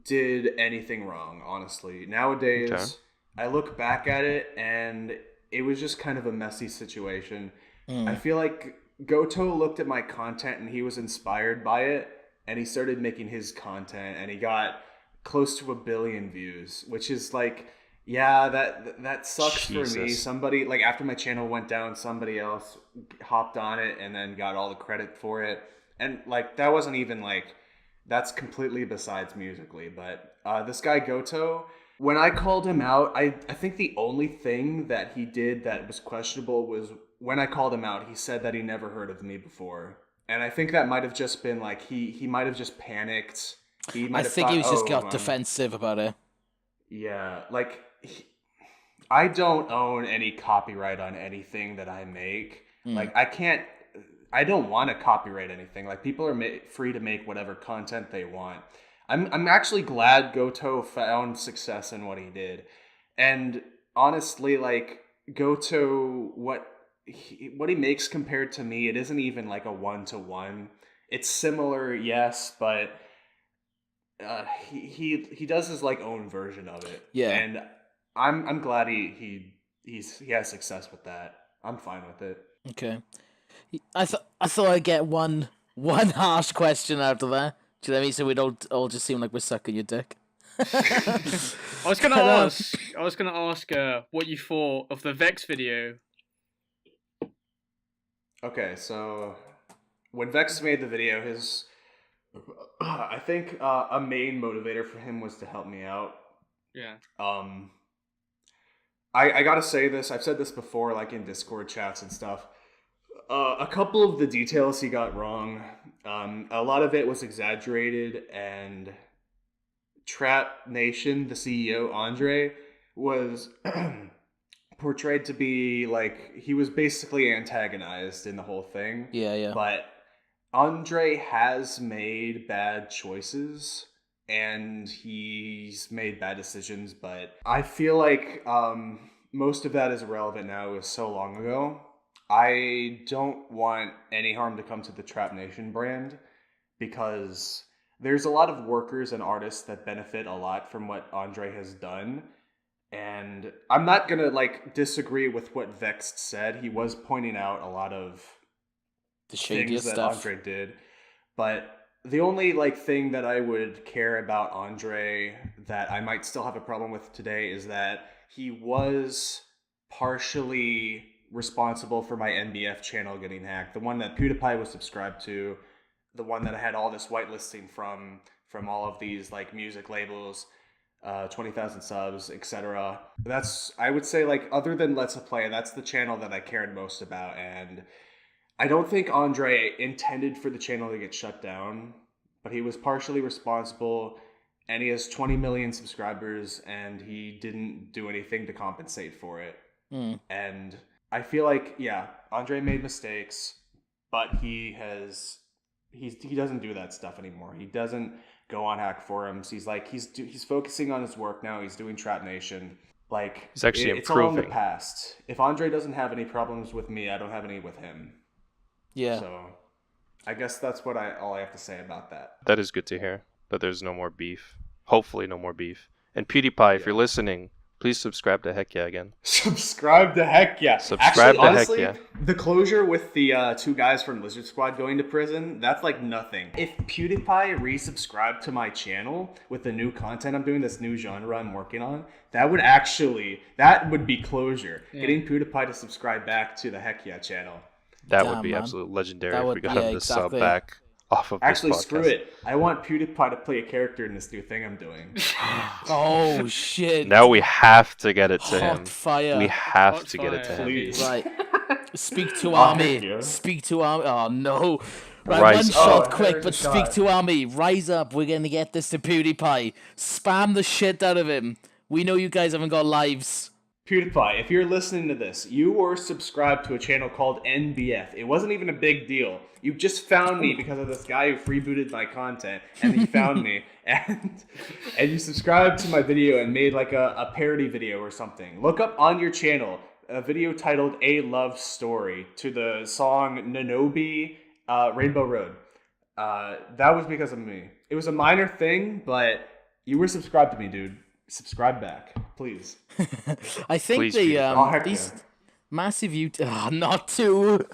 [SPEAKER 4] did anything wrong, honestly. Nowadays, I look back at it and it was just kind of a messy situation. I feel like Goto looked at my content and he was inspired by it, and he started making his content, and he got close to 1 billion views, which is like, yeah, that sucks for me. Somebody, like, after my channel went down, somebody else hopped on it and then got all the credit for it. And like, that wasn't even like, that's completely besides Musically. But this guy Goto, when I called him out, I think the only thing that he did that was questionable was when I called him out, he said that he never heard of me before. And I think that might have just been like, he might have just panicked.
[SPEAKER 1] I think he was just got defensive about it.
[SPEAKER 4] Yeah, like, I don't own any copyright on anything that I make. Like, I don't want to copyright anything. Like, people are free to make whatever content they want. I'm actually glad Goto found success in what he did. And honestly, like, Goto, what he makes compared to me, it isn't even like a 1-to-1. It's similar, yes, but he does his like own version of it. Yeah. And I'm glad he has success with that. I'm fine with it.
[SPEAKER 1] Okay. I thought I'd get one harsh question out of there. Do you know what I mean? So we don't all just seem like we're sucking your dick.
[SPEAKER 2] I was gonna ask what you thought of the Vex video.
[SPEAKER 4] Okay, so when Vex made the video, his I think a main motivator for him was to help me out.
[SPEAKER 2] Yeah.
[SPEAKER 4] I gotta say this. I've said this before, like in Discord chats and stuff. A couple of the details he got wrong. A lot of it was exaggerated, and Trap Nation, the CEO Andre, was portrayed to be like he was basically antagonized in the whole thing.
[SPEAKER 1] Yeah.
[SPEAKER 4] But Andre has made bad choices and he's made bad decisions, but I feel like most of that is irrelevant now. It was so long ago. I don't want any harm to come to the Trap Nation brand because there's a lot of workers and artists that benefit a lot from what Andre has done. And I'm not gonna like disagree with what Vexed said. He was pointing out a lot of
[SPEAKER 1] The
[SPEAKER 4] things
[SPEAKER 1] shadiest
[SPEAKER 4] that
[SPEAKER 1] stuff.
[SPEAKER 4] Andre did, but the only like thing that I would care about Andre that I might still have a problem with today is that he was partially responsible for my NBF channel getting hacked. The one that PewDiePie was subscribed to, the one that I had all this whitelisting from all of these like music labels, 20,000 subs, etc. That's, I would say, like, other than Let's Play, that's the channel that I cared most about, and I don't think Andre intended for the channel to get shut down, but he was partially responsible, and he has 20 million subscribers, and he didn't do anything to compensate for it. And I feel like, yeah, Andre made mistakes, but he doesn't do that stuff anymore. He doesn't go on hack forums. He's like, he's focusing on his work now. He's doing Trap Nation. Like,
[SPEAKER 3] He's actually
[SPEAKER 4] it's all in the
[SPEAKER 3] improving.
[SPEAKER 4] past. If Andre doesn't have any problems with me, I don't have any with him.
[SPEAKER 1] Yeah.
[SPEAKER 4] So I guess that's what all I have to say about that.
[SPEAKER 3] That is good to hear. That there's no more beef. Hopefully, no more beef. And PewDiePie, if you're listening, please subscribe to Hekya again.
[SPEAKER 4] Subscribe to Hekya.
[SPEAKER 3] Subscribe to
[SPEAKER 4] honestly,
[SPEAKER 3] Hekya.
[SPEAKER 4] The closure with the two guys from Lizard Squad going to prison, that's like nothing. If PewDiePie resubscribed to my channel with the new content I'm doing, this new genre I'm working on, that would be closure.
[SPEAKER 2] Yeah.
[SPEAKER 4] Getting PewDiePie to subscribe back to the Hekya channel.
[SPEAKER 3] That
[SPEAKER 1] Damn,
[SPEAKER 3] would be
[SPEAKER 1] man.
[SPEAKER 3] absolute legendary
[SPEAKER 1] That
[SPEAKER 3] if
[SPEAKER 1] would-
[SPEAKER 3] we got
[SPEAKER 1] yeah,
[SPEAKER 3] him to sub
[SPEAKER 1] exactly.
[SPEAKER 3] back off of
[SPEAKER 4] Actually,
[SPEAKER 3] this podcast.
[SPEAKER 4] screw it. I want PewDiePie to play a character in this new thing I'm doing.
[SPEAKER 1] Oh shit.
[SPEAKER 3] Now we have to get it to
[SPEAKER 1] Hot
[SPEAKER 3] him.
[SPEAKER 1] fire.
[SPEAKER 3] We have
[SPEAKER 2] Hot
[SPEAKER 3] to get it to
[SPEAKER 2] fire.
[SPEAKER 3] him.
[SPEAKER 4] Please.
[SPEAKER 1] Right. Speak to
[SPEAKER 4] Oh,
[SPEAKER 1] army.
[SPEAKER 4] yeah.
[SPEAKER 1] Speak to army. Oh no. Right,
[SPEAKER 3] Rise
[SPEAKER 1] one
[SPEAKER 3] up.
[SPEAKER 1] shot
[SPEAKER 4] Oh,
[SPEAKER 1] quick,
[SPEAKER 4] there's
[SPEAKER 1] but
[SPEAKER 4] a
[SPEAKER 1] speak
[SPEAKER 4] shot.
[SPEAKER 1] to army. Rise up. We're gonna get this to PewDiePie. Spam the shit out of him. We know you guys haven't got lives.
[SPEAKER 4] PewDiePie, if you're listening to this, you were subscribed to a channel called NBF. It wasn't even a big deal. You just found me because of this guy who freebooted my content, and he found me, and you subscribed to my video and made like a parody video or something. Look up on your channel a video titled A Love Story to the song Nanobi, Rainbow Road. That was because of me. It was a minor thing, but you were subscribed to me, dude. Subscribe back, please.
[SPEAKER 1] I think
[SPEAKER 3] Please,
[SPEAKER 1] the
[SPEAKER 3] PewDiePie.
[SPEAKER 4] Oh, heck
[SPEAKER 1] these
[SPEAKER 4] yeah.
[SPEAKER 1] massive not two.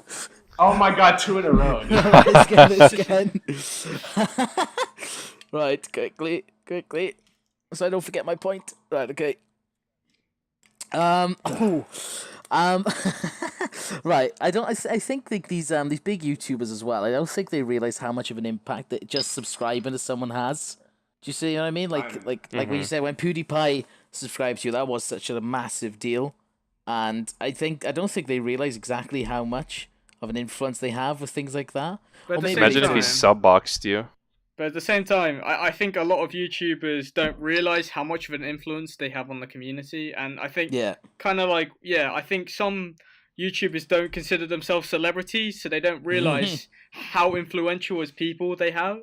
[SPEAKER 4] Oh my god, 2 in a row.
[SPEAKER 1] Let's get this again. Right, quickly, so I don't forget my point. Right, okay. Right. I think these big YouTubers as well. I don't think they realize how much of an impact that just subscribing to someone has. Do you see what I mean? Like when you said when PewDiePie subscribed to you, that was such a massive deal, and I don't think they realize exactly how much of an influence they have with things like that.
[SPEAKER 2] But
[SPEAKER 1] Or
[SPEAKER 2] at the
[SPEAKER 1] maybe
[SPEAKER 2] same
[SPEAKER 3] Imagine if he
[SPEAKER 2] time-
[SPEAKER 3] sub-boxed you.
[SPEAKER 2] But at the same time, I think a lot of YouTubers don't realize how much of an influence they have on the community. And I think
[SPEAKER 1] Yeah.
[SPEAKER 2] kind of like, yeah, I think some YouTubers don't consider themselves celebrities, so they don't realize how influential as people they are.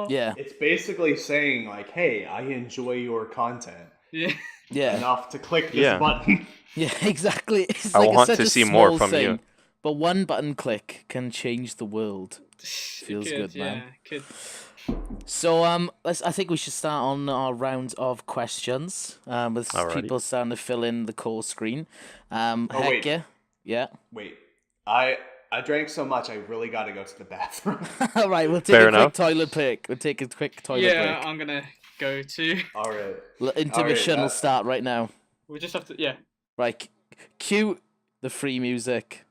[SPEAKER 1] Yeah.
[SPEAKER 4] It's basically saying like, hey, I enjoy your content
[SPEAKER 2] Yeah.
[SPEAKER 1] Yeah.
[SPEAKER 4] enough to click this
[SPEAKER 3] Yeah.
[SPEAKER 4] button.
[SPEAKER 1] Yeah, exactly. It's
[SPEAKER 3] I
[SPEAKER 1] like
[SPEAKER 3] want
[SPEAKER 1] such
[SPEAKER 3] to
[SPEAKER 1] a
[SPEAKER 3] see more
[SPEAKER 1] small
[SPEAKER 3] from
[SPEAKER 1] thing,
[SPEAKER 3] you.
[SPEAKER 1] but one button click can change the world. Feels good, man.
[SPEAKER 2] Could.
[SPEAKER 1] So I think we should start on our round of questions. With
[SPEAKER 3] Alrighty.
[SPEAKER 1] people starting to fill in the call screen.
[SPEAKER 4] Oh, wait.
[SPEAKER 1] Hekya, yeah.
[SPEAKER 4] Wait, I drank so much I really got to go to the bathroom.
[SPEAKER 1] All right, we'll take
[SPEAKER 3] Fair
[SPEAKER 1] a quick
[SPEAKER 3] enough.
[SPEAKER 1] toilet break. We'll take a quick toilet
[SPEAKER 2] Yeah,
[SPEAKER 1] break.
[SPEAKER 2] I'm gonna go too.
[SPEAKER 4] All right.
[SPEAKER 1] Intermission will start right now.
[SPEAKER 2] We just have to, yeah.
[SPEAKER 1] Right, cue the free music.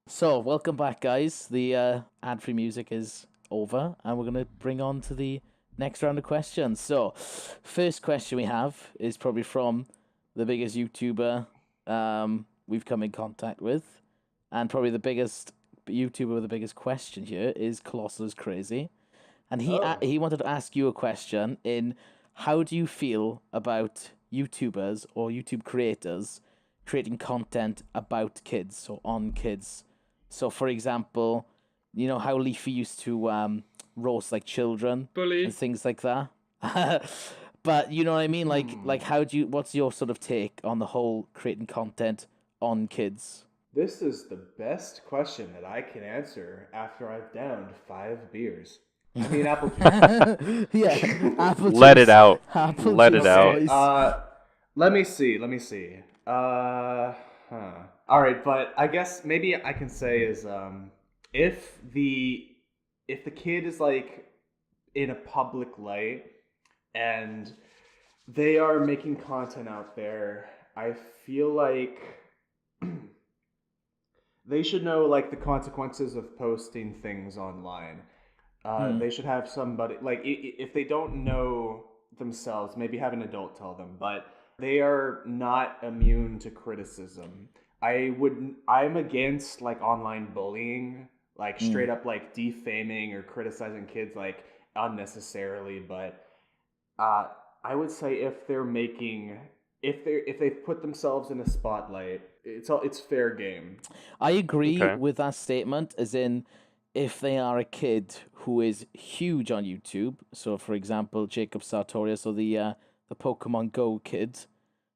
[SPEAKER 1] So, welcome back, guys. The ad-free music is over, and we're going to bring on to the next round of questions. So, first question we have is probably from the biggest YouTuber we've come in contact with, and probably the biggest YouTuber with the biggest question here is Colossal is Crazy. And he wanted to ask you a question in how do you feel about YouTubers or YouTube creators creating content about kids or on kids? So, for example, you know how Leafy used to roast like children
[SPEAKER 2] Bully.
[SPEAKER 1] and things like that. But you know what I mean? Like how do you? What's your sort of take on the whole creating content on kids?
[SPEAKER 4] This is the best question that I can answer after I've downed 5 beers. I mean, apple juice.
[SPEAKER 1] Yeah, apple juice.
[SPEAKER 3] Let it out.
[SPEAKER 1] Apple
[SPEAKER 3] Let
[SPEAKER 1] juice,
[SPEAKER 3] it out.
[SPEAKER 1] boys.
[SPEAKER 4] Let me see. All right, but I guess maybe I can say is if the kid is like in a public light and they are making content out there, I feel like they should know like the consequences of posting things online. They should have somebody like if they don't know themselves, maybe have an adult tell them, but they are not immune to criticism. I'm against like online bullying, like straight up like defaming or criticizing kids like unnecessarily, but I would say if they've put themselves in a spotlight, it's fair game.
[SPEAKER 1] I agree
[SPEAKER 3] Okay.
[SPEAKER 1] with that statement, as in, if they are a kid who is huge on YouTube, so for example, Jacob Sartorius or the Pokemon Go kid,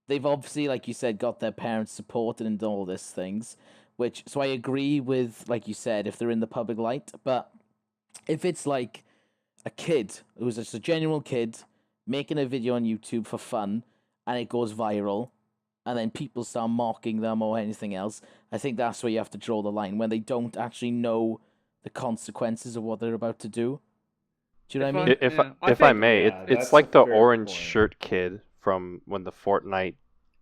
[SPEAKER 1] they've obviously, like you said, got their parents supported and all these things, so I agree with, like you said, if they're in the public light, but if it's like a kid who's just a genuine kid making a video on YouTube for fun and it goes viral, and then people start mocking them or anything else, I think that's where you have to draw the line, when they don't actually know the consequences of what they're about to do. Do you know what I mean?
[SPEAKER 3] If I may,
[SPEAKER 4] Yeah,
[SPEAKER 3] it's
[SPEAKER 4] that's
[SPEAKER 3] like
[SPEAKER 4] a
[SPEAKER 3] the
[SPEAKER 4] fair
[SPEAKER 3] orange
[SPEAKER 4] point.
[SPEAKER 3] shirt kid from when the Fortnite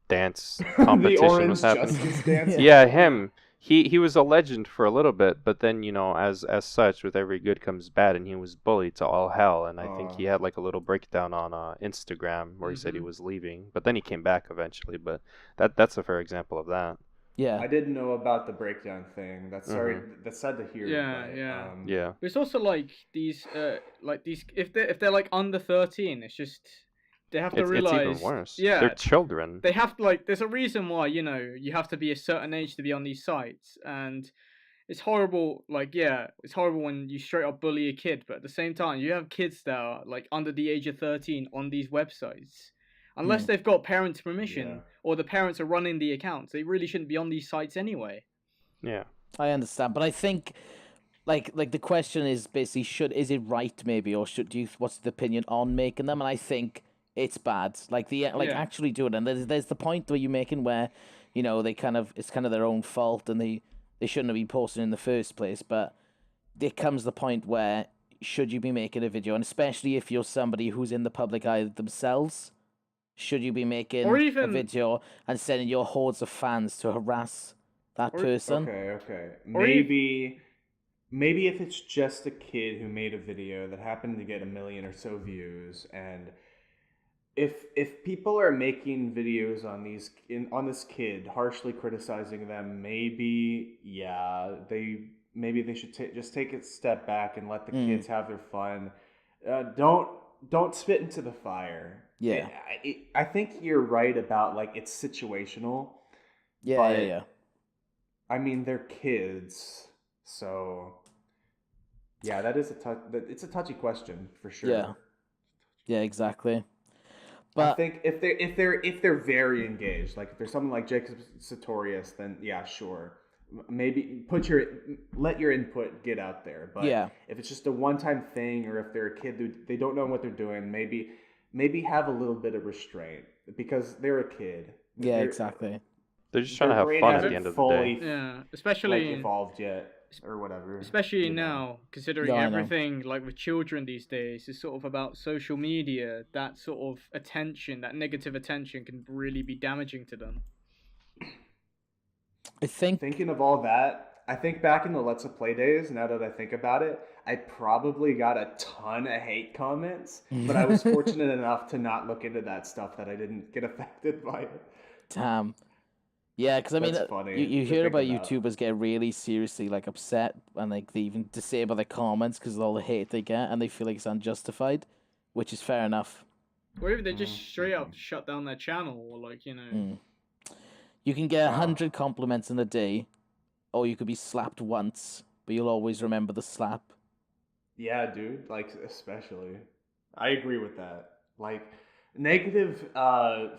[SPEAKER 3] dance
[SPEAKER 4] The
[SPEAKER 3] competition
[SPEAKER 4] orange
[SPEAKER 3] was happening.
[SPEAKER 4] justice dance.
[SPEAKER 3] Yeah, him. He was a legend for a little bit, but then as such, with every good comes bad, and he was bullied to all hell. And I think he had like a little breakdown on Instagram where he said he was leaving, but then he came back eventually. But that's a fair example of that.
[SPEAKER 1] Yeah.
[SPEAKER 4] I didn't know about the breakdown thing. That's sad to hear.
[SPEAKER 2] Yeah,
[SPEAKER 4] but,
[SPEAKER 2] yeah.
[SPEAKER 3] Yeah.
[SPEAKER 2] But it's also like these if they're like under 13, it's just they have to
[SPEAKER 3] It's
[SPEAKER 2] realize
[SPEAKER 3] even worse.
[SPEAKER 2] Yeah,
[SPEAKER 3] They're children.
[SPEAKER 2] they have to like. There's a reason why you have to be a certain age to be on these sites, and it's horrible. Like it's horrible when you straight up bully a kid, but at the same time, you have kids that are like under the age of 13 on these websites. Unless they've got parents' permission or the parents are running the accounts, they really shouldn't be on these sites anyway.
[SPEAKER 3] Yeah.
[SPEAKER 1] I understand, but I think like the question is basically is it right maybe, or what's the opinion on making them? And I think it's bad. Like actually do it. And there's the point where you're making where, they it's kind of their own fault and they shouldn't have been posting in the first place. But there comes the point where should you be making a video, and especially if you're somebody who's in the public eye themselves, should you be making a video and sending your hordes of fans to harass that person?
[SPEAKER 4] Okay. Maybe if it's just a kid who made a video that happened to get 1 million or so views, and if people are making videos on this kid, harshly criticizing them, maybe they should just take a step back and let the kids have their fun. don't spit into the fire.
[SPEAKER 1] Yeah.
[SPEAKER 4] I think you're right about like it's situational.
[SPEAKER 1] Yeah,
[SPEAKER 4] but,
[SPEAKER 1] yeah.
[SPEAKER 4] I mean, they're kids, so yeah, that is it's a touchy question for sure.
[SPEAKER 1] Yeah. Yeah, exactly.
[SPEAKER 4] I
[SPEAKER 1] But
[SPEAKER 4] think if they're very engaged, like if there's something like Jacob Sartorius, then yeah, sure. Maybe let your input get out there. But
[SPEAKER 1] yeah,
[SPEAKER 4] if it's just a one-time thing, or if they're a kid, they don't know what they're doing, maybe have a little bit of restraint because they're a kid.
[SPEAKER 1] yeah, exactly.
[SPEAKER 3] They're just trying to
[SPEAKER 4] Their
[SPEAKER 3] have
[SPEAKER 4] brain
[SPEAKER 3] fun at
[SPEAKER 4] hasn't
[SPEAKER 3] the end of the
[SPEAKER 4] fully,
[SPEAKER 3] day.
[SPEAKER 2] Yeah,
[SPEAKER 4] like,
[SPEAKER 2] especially
[SPEAKER 4] evolved yet or whatever.
[SPEAKER 2] especially
[SPEAKER 4] you know.
[SPEAKER 2] now, considering
[SPEAKER 1] No, I know.
[SPEAKER 2] everything like with children these days is sort of about social media. That sort of attention, that negative attention, can really be damaging to them.
[SPEAKER 1] I think
[SPEAKER 4] Thinking of all that, I think back in the Let's Play days, now that I think about it, I probably got a ton of hate comments, but I was fortunate enough to not look into that stuff that I didn't get affected by it.
[SPEAKER 1] damn. Yeah, because I mean,
[SPEAKER 4] That's funny
[SPEAKER 1] you
[SPEAKER 4] to
[SPEAKER 1] hear
[SPEAKER 4] think
[SPEAKER 1] about
[SPEAKER 4] about.
[SPEAKER 1] YouTubers get really seriously like upset and like they even disable their comments because of all the hate they get, and they feel like it's unjustified, which is fair enough.
[SPEAKER 2] Or even they just straight up shut down their channel, or like, you know.
[SPEAKER 1] Mm. You can get 100 compliments in a day, or you could be slapped once, but you'll always remember the slap.
[SPEAKER 4] Yeah, dude, like especially. I agree with that. Like negative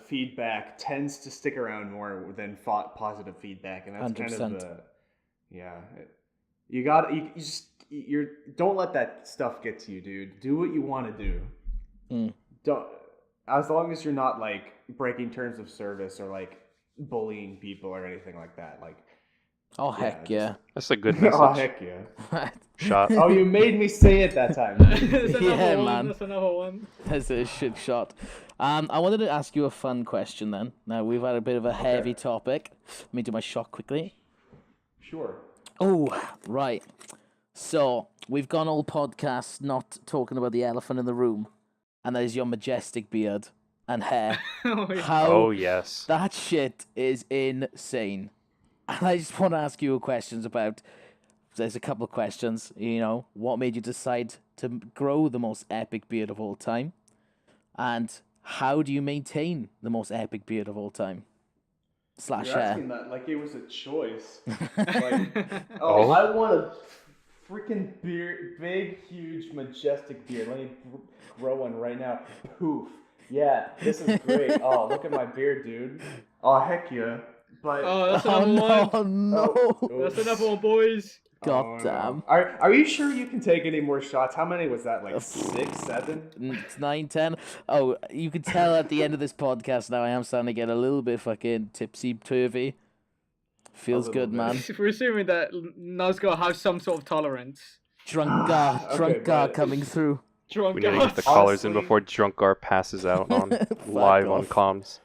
[SPEAKER 4] feedback tends to stick around more than positive feedback, and that's
[SPEAKER 1] 100%.
[SPEAKER 4] kind of yeah. You don't let that stuff get to you, dude. Do what you want to do.
[SPEAKER 1] Mm.
[SPEAKER 4] Don't, as long as you're not like breaking terms of service or like bullying people or anything like that. Like,
[SPEAKER 1] Oh, heck yeah.
[SPEAKER 3] That's a good message.
[SPEAKER 4] oh heck yeah.
[SPEAKER 3] Shot.
[SPEAKER 4] Oh, you made me say it that time.
[SPEAKER 2] That's another
[SPEAKER 1] Yeah,
[SPEAKER 2] one,
[SPEAKER 1] man.
[SPEAKER 2] That's another one.
[SPEAKER 1] That's a shit shot. I wanted to ask you a fun question then. Now, we've had a bit of a heavy topic. Let me do my shot quickly.
[SPEAKER 4] Sure.
[SPEAKER 1] Oh, right. So, we've gone all podcasts not talking about the elephant in the room, and that is your majestic beard and hair.
[SPEAKER 2] Oh, yeah.
[SPEAKER 1] How
[SPEAKER 3] Oh, yes.
[SPEAKER 1] that shit is insane. And I just want to ask you questions about. There's a couple of questions. You know, what made you decide to grow the most epic beard of all time, and how do you maintain the most epic beard of all time? Slash
[SPEAKER 4] You're
[SPEAKER 1] hair.
[SPEAKER 4] asking that like it was a choice. Like, I want a freaking beard, big, huge, majestic beard. Let me grow one right now. Poof. Yeah, this is great. Oh, look at my beard, dude. Oh, heck yeah. But
[SPEAKER 2] Oh, that's
[SPEAKER 1] Oh
[SPEAKER 2] another one.
[SPEAKER 1] no!
[SPEAKER 4] Oh.
[SPEAKER 2] That's another one, boys.
[SPEAKER 1] God
[SPEAKER 4] oh,
[SPEAKER 1] damn.
[SPEAKER 4] no. Are you sure you can take any more shots? How many was that? Like 6, 7?
[SPEAKER 1] It's 9, 10. Oh, you can tell at the end of this podcast now I am starting to get a little bit fucking tipsy-turvy. Feels
[SPEAKER 4] little
[SPEAKER 1] good,
[SPEAKER 4] bit.
[SPEAKER 1] man.
[SPEAKER 2] We're assuming that Nuzgar has some sort of tolerance.
[SPEAKER 1] Drunk guy coming through.
[SPEAKER 2] Drunk
[SPEAKER 3] We need to get the
[SPEAKER 2] guy.
[SPEAKER 3] callers in
[SPEAKER 4] Honestly-
[SPEAKER 3] before Drunkar passes out on live on
[SPEAKER 1] off.
[SPEAKER 3] comms.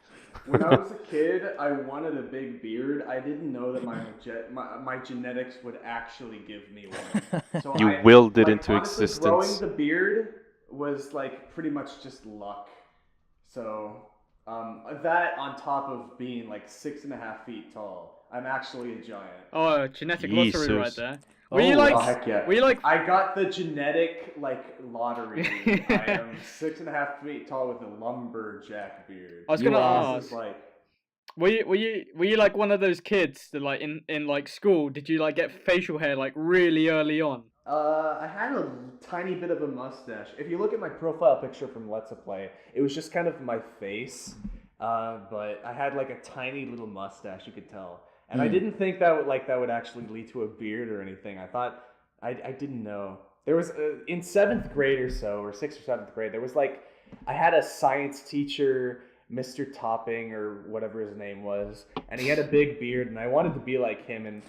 [SPEAKER 4] When I was a kid, I wanted a big beard. I didn't know that my genetics would actually give me one. So
[SPEAKER 3] You willed it into
[SPEAKER 4] honestly,
[SPEAKER 3] existence.
[SPEAKER 4] Growing the beard was like pretty much just luck. So that on top of being like 6.5 feet tall, I'm actually a giant.
[SPEAKER 2] Oh, genetic lottery right
[SPEAKER 3] Jesus.
[SPEAKER 2] there.
[SPEAKER 1] Oh,
[SPEAKER 2] Were you like?
[SPEAKER 4] Oh heck yeah!
[SPEAKER 2] Were you like?
[SPEAKER 4] I got the genetic like lottery. I am 6.5 feet tall with a lumberjack beard.
[SPEAKER 2] I was
[SPEAKER 1] You
[SPEAKER 2] gonna
[SPEAKER 1] are.
[SPEAKER 4] This
[SPEAKER 2] ask.
[SPEAKER 4] is like.
[SPEAKER 2] Were you like one of those kids that like in like school? Did you like get facial hair like really early on?
[SPEAKER 4] I had a tiny bit of a mustache. If you look at my profile picture from Let's Play, it was just kind of my face, but I had like a tiny little mustache. You could tell, and I didn't think that would actually lead to a beard or anything. I thought I didn't know. There was in 7th grade or so, or 6th or 7th grade, there was like I had a science teacher, Mr. Topping or whatever his name was, and he had a big beard, and I wanted to be like him. And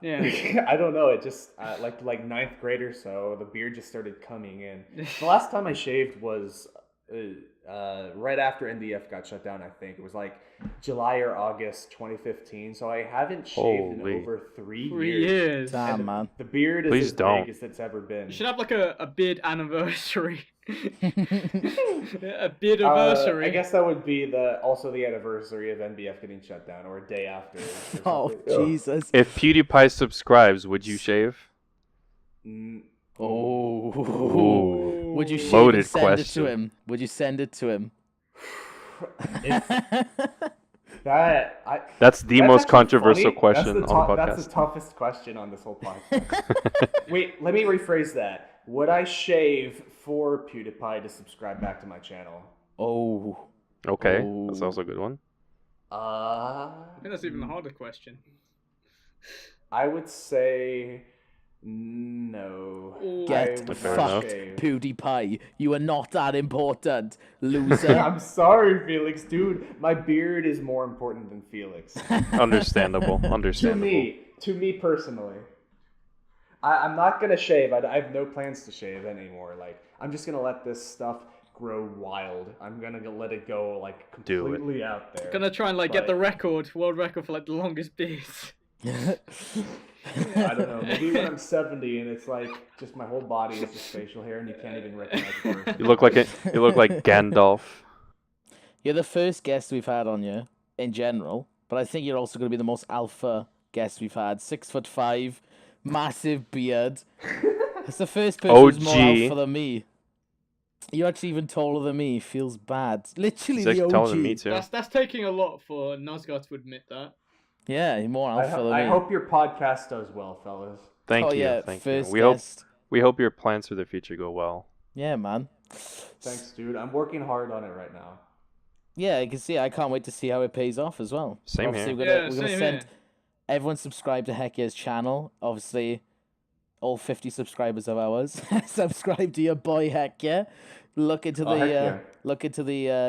[SPEAKER 2] Yeah.
[SPEAKER 4] I don't know, it just like 9th grade or so, the beard just started coming in. The last time I shaved was right after NDF got shut down. I think it was like July or August 2015. So I haven't shaved
[SPEAKER 3] Holy.
[SPEAKER 4] in over 3
[SPEAKER 2] 3
[SPEAKER 4] years.
[SPEAKER 2] years.
[SPEAKER 1] Damn,
[SPEAKER 4] And
[SPEAKER 1] man.
[SPEAKER 4] the beard is
[SPEAKER 3] Please
[SPEAKER 4] as
[SPEAKER 3] don't.
[SPEAKER 4] big as it's ever been.
[SPEAKER 2] You should have like a beard anniversary. A beard anniversary.
[SPEAKER 4] I guess that would be also the anniversary of NBF getting shut down, or a day after. Or
[SPEAKER 1] Oh,
[SPEAKER 4] something.
[SPEAKER 1] Jesus.
[SPEAKER 3] If PewDiePie subscribes, would you shave?
[SPEAKER 1] Oh.
[SPEAKER 3] Ooh.
[SPEAKER 1] Would you shave
[SPEAKER 3] Loaded
[SPEAKER 1] and send
[SPEAKER 3] question.
[SPEAKER 1] it to him? Would you send it to him?
[SPEAKER 3] That's the most
[SPEAKER 4] actually
[SPEAKER 3] controversial
[SPEAKER 4] funny.
[SPEAKER 3] question on the
[SPEAKER 4] That's
[SPEAKER 3] podcast.
[SPEAKER 4] the toughest question on this whole podcast. Wait, let me rephrase that. Would I shave for PewDiePie to subscribe back to my channel?
[SPEAKER 1] Oh.
[SPEAKER 3] Okay, that's also a good one.
[SPEAKER 2] I think that's even a harder question.
[SPEAKER 4] I would say no.
[SPEAKER 1] Get
[SPEAKER 3] Fair
[SPEAKER 1] fucked,
[SPEAKER 3] enough.
[SPEAKER 1] PewDiePie. You are not that important, loser.
[SPEAKER 4] I'm sorry, Felix, dude. My beard is more important than Felix.
[SPEAKER 3] Understandable.
[SPEAKER 4] To me personally. I'm not gonna shave. I have no plans to shave anymore. Like, I'm just gonna let this stuff grow wild. I'm gonna let it go like completely out there.
[SPEAKER 2] Gonna try and like get the world record for like the longest beard.
[SPEAKER 4] I don't know. Maybe when I'm 70 and it's like just my whole body is just facial hair and you can't even recognize the person.
[SPEAKER 3] You look like Gandalf.
[SPEAKER 1] You're the first guest we've had on you in general, but I think you're also going to be the most alpha guest we've had. 6'5", massive beard. It's the first person who's more alpha than me. You're actually even taller than me. Feels bad. Literally
[SPEAKER 3] He's
[SPEAKER 1] the OG.
[SPEAKER 3] taller than me too.
[SPEAKER 2] That's taking a lot for Nuzgar to admit that.
[SPEAKER 1] Yeah, you're more alpha than me.
[SPEAKER 4] I hope your podcast does well, fellas.
[SPEAKER 3] Thank you.
[SPEAKER 1] Yeah,
[SPEAKER 3] Thank
[SPEAKER 1] first
[SPEAKER 3] you. We hope your plans for the future go well.
[SPEAKER 1] Yeah, man.
[SPEAKER 4] Thanks, dude. I'm working hard on it right now.
[SPEAKER 1] Yeah, you can see. I can't wait to see how it pays off as well.
[SPEAKER 3] Same
[SPEAKER 1] Obviously,
[SPEAKER 3] here.
[SPEAKER 1] We're gonna send everyone subscribe to Hekya's channel. Obviously, all 50 subscribers of ours subscribe to your boy Hekya. Look into the description.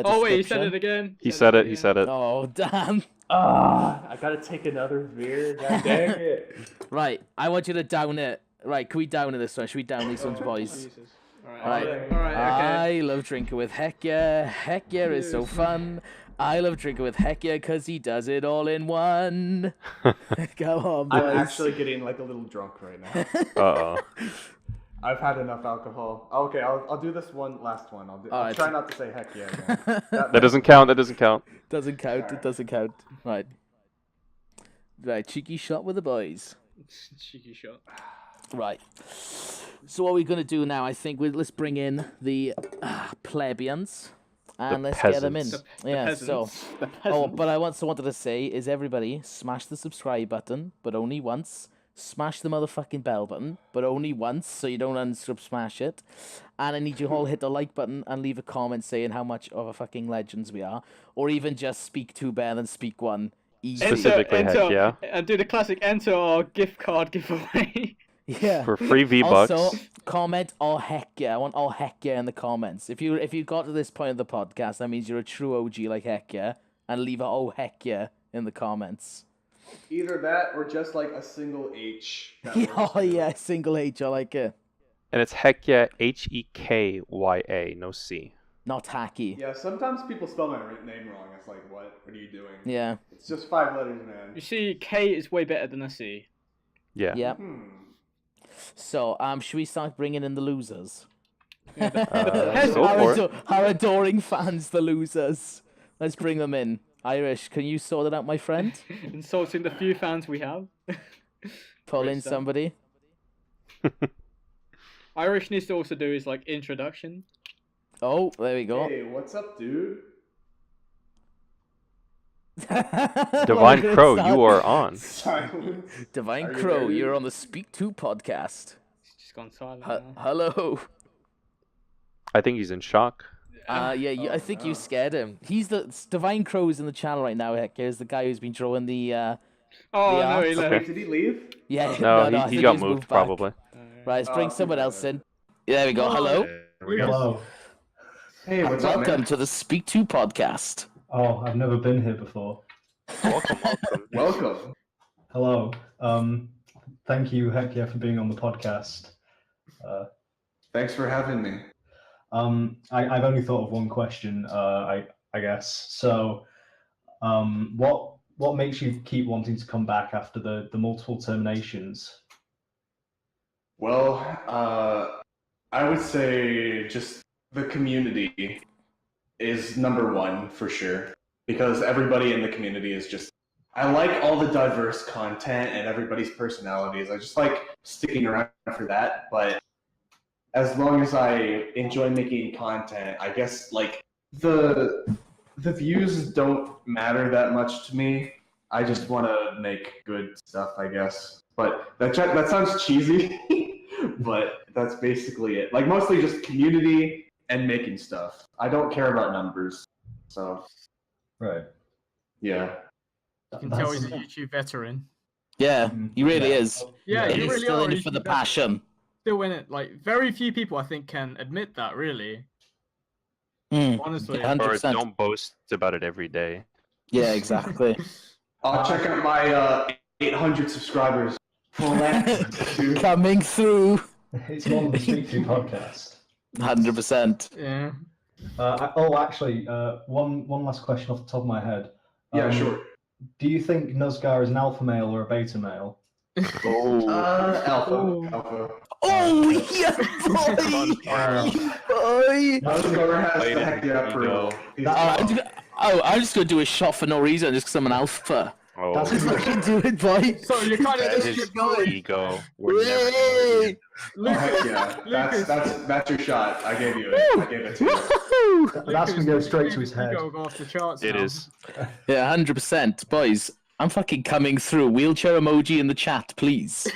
[SPEAKER 2] Oh wait, he said it again.
[SPEAKER 3] He said it.
[SPEAKER 1] Oh damn!
[SPEAKER 4] I gotta take another beer. God dang it!
[SPEAKER 1] Right, I want you to down it. Right, can we down it this one? Should we down these ones, boys?
[SPEAKER 2] Jesus.
[SPEAKER 1] Right.
[SPEAKER 2] Alright, okay.
[SPEAKER 1] I love drinking with Hekya. Hekya is so fun. I love drinking with Hekya because he does it all in one. Come on, boys.
[SPEAKER 4] I'm actually getting like a little drunk right now.
[SPEAKER 3] Uh-oh.
[SPEAKER 4] I've had enough alcohol. Okay, I'll do this last one. I'll try not to say Hekya again.
[SPEAKER 3] That doesn't count. That doesn't count.
[SPEAKER 1] Doesn't count. It doesn't count. Right. Right, cheeky shot with the boys.
[SPEAKER 2] Cheeky shot.
[SPEAKER 1] Right. So what we're going to do now, I think, let's bring in the plebeians and let's get them in. But I also wanted to say is everybody smash the subscribe button, but only once. Smash the motherfucking bell button, but only once, so you don't smash it. And I need you all hit the like button and leave a comment saying how much of a fucking legends we are, or even just speak two better than speak one. Easy.
[SPEAKER 3] Specifically, Hekya.
[SPEAKER 2] And do the classic enter our gift card giveaway.
[SPEAKER 1] Yeah.
[SPEAKER 3] For free V-Bucks.
[SPEAKER 1] Also, comment all Hekya. I want all Hekya in the comments. If you got to this point of the podcast, that means you're a true OG like Hekya, and leave a oh Hekya in the comments.
[SPEAKER 4] Either that or just like a single H.
[SPEAKER 1] Oh yeah, single H. I like it.
[SPEAKER 3] And it's Hekya, Hekkya, no C.
[SPEAKER 1] Not hacky.
[SPEAKER 4] Yeah, sometimes people spell my name wrong. It's like, what are you doing?
[SPEAKER 1] Yeah.
[SPEAKER 4] It's just 5 letters, man.
[SPEAKER 2] You see, K is way better than a C.
[SPEAKER 3] Yeah.
[SPEAKER 1] Yep. So, should we start bringing in the losers?
[SPEAKER 3] Go for it.
[SPEAKER 1] Our adoring fans, the losers. Let's bring them in. Irish, can you sort it out, my friend?
[SPEAKER 2] Insulting the few fans we have.
[SPEAKER 1] Pull in somebody.
[SPEAKER 2] Irish needs to also do his like introduction.
[SPEAKER 1] Oh, there we go.
[SPEAKER 4] Hey, what's up, dude?
[SPEAKER 3] Divine Crow, you are on.
[SPEAKER 4] Silence.
[SPEAKER 1] Divine Crow, you're on the Speak 2 podcast.
[SPEAKER 2] He's just gone silent now.
[SPEAKER 1] Hello.
[SPEAKER 3] I think he's in shock.
[SPEAKER 1] I think you scared him. He's Divine Crow's in the channel right now. Heck, here's the guy who's been drawing the.
[SPEAKER 2] Oh
[SPEAKER 1] the
[SPEAKER 2] no, he
[SPEAKER 1] art.
[SPEAKER 2] left.
[SPEAKER 4] Did he leave?
[SPEAKER 1] Yeah.
[SPEAKER 3] No,
[SPEAKER 1] I
[SPEAKER 3] he
[SPEAKER 1] think
[SPEAKER 3] got
[SPEAKER 1] he's
[SPEAKER 3] moved
[SPEAKER 1] back.
[SPEAKER 3] probably.
[SPEAKER 1] Right, let's bring someone else in. Yeah, there we go. Hello.
[SPEAKER 5] Hello.
[SPEAKER 4] Hey, what's up,
[SPEAKER 1] Welcome
[SPEAKER 4] man?
[SPEAKER 1] to the Speak 2 podcast.
[SPEAKER 5] Oh, I've never been here before.
[SPEAKER 3] Welcome.
[SPEAKER 4] Welcome.
[SPEAKER 5] Hello. Thank you, Hekya, for being on the podcast.
[SPEAKER 4] Thanks for having me.
[SPEAKER 5] I've only thought of one question, I guess. So, what makes you keep wanting to come back after the multiple terminations?
[SPEAKER 4] Well, I would say just the community is number one for sure. Because everybody in the community is just... I like all the diverse content and everybody's personalities. I just like sticking around for that. But as long as I enjoy making content, I guess like the views don't matter that much to me. I just want to make good stuff, I guess. But that sounds cheesy, but that's basically it. Like mostly just community and making stuff. I don't care about numbers. So
[SPEAKER 5] Right.
[SPEAKER 4] yeah.
[SPEAKER 2] You can tell he's a YouTube veteran.
[SPEAKER 1] Yeah, he really is.
[SPEAKER 2] Yeah, you
[SPEAKER 1] He's
[SPEAKER 2] really
[SPEAKER 1] still
[SPEAKER 2] are.
[SPEAKER 1] in it for the passion.
[SPEAKER 2] Still in it. Like very few people, I think, can admit that. Really, honestly.
[SPEAKER 1] 100%.
[SPEAKER 3] Or don't boast about it every day.
[SPEAKER 1] Yeah, exactly.
[SPEAKER 4] I'll check out my 800 subscribers.
[SPEAKER 1] Coming through.
[SPEAKER 5] It's one of the Speak To podcast.
[SPEAKER 1] 100%.
[SPEAKER 2] Yeah.
[SPEAKER 5] Actually, one last question off the top of my head.
[SPEAKER 4] Yeah, sure.
[SPEAKER 5] Do you think Nuzgar is an alpha male or a beta male?
[SPEAKER 1] Oh.
[SPEAKER 4] Alpha.
[SPEAKER 1] Oh, yeah, boy!
[SPEAKER 4] Nuzgar has the Hekya approval.
[SPEAKER 1] I'm just going to do a shot for no reason, just because I'm an alpha.
[SPEAKER 3] Oh,
[SPEAKER 5] That's
[SPEAKER 1] Fucking do it, boy.
[SPEAKER 2] So you're kind of
[SPEAKER 3] that
[SPEAKER 2] just
[SPEAKER 3] is
[SPEAKER 2] going.
[SPEAKER 3] ego.
[SPEAKER 1] Yay!
[SPEAKER 2] Lucas,
[SPEAKER 4] That's your shot. I gave you it. I gave it to you.
[SPEAKER 5] That's going to go straight to his head.
[SPEAKER 2] Go off the charts.
[SPEAKER 3] It
[SPEAKER 2] now.
[SPEAKER 3] is.
[SPEAKER 1] Yeah, 100%. Boys, I'm fucking coming through. Wheelchair emoji in the chat, please.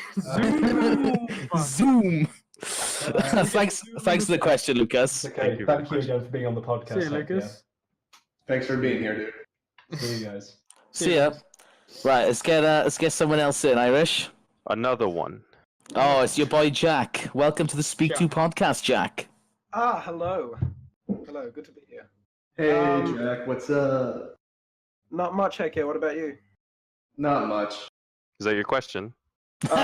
[SPEAKER 1] Zoom. Thanks for the question, Lucas.
[SPEAKER 5] Okay, thank you again for being on the podcast.
[SPEAKER 2] See you, Lucas.
[SPEAKER 4] Thanks for being here, dude.
[SPEAKER 5] See you guys.
[SPEAKER 1] See ya. Right, let's get someone else in, Irish.
[SPEAKER 3] Another one.
[SPEAKER 1] Oh, it's your boy Jack. Welcome to the Speak To podcast, Jack.
[SPEAKER 6] Ah, hello. Hello, good to be here.
[SPEAKER 4] Hey, Jack. What's up?
[SPEAKER 6] Not much, Hekya. What about you?
[SPEAKER 4] Not much.
[SPEAKER 3] Is that your question?
[SPEAKER 6] No,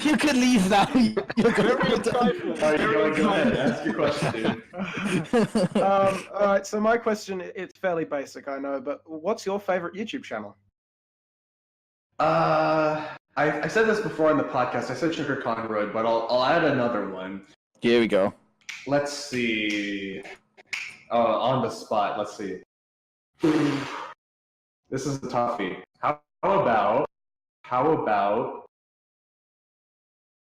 [SPEAKER 1] You can leave now. You're
[SPEAKER 2] Very
[SPEAKER 1] gonna...
[SPEAKER 2] insightful.
[SPEAKER 4] Go ahead. Ask your question, dude.
[SPEAKER 6] all right, so my question, it's fairly basic, I know, but what's your favorite YouTube channel?
[SPEAKER 4] I said this before on the podcast. I said Sugar Conroy, but I'll add another one.
[SPEAKER 1] Here we go.
[SPEAKER 4] Let's see. On the spot. Let's see. This is a toughie. How about?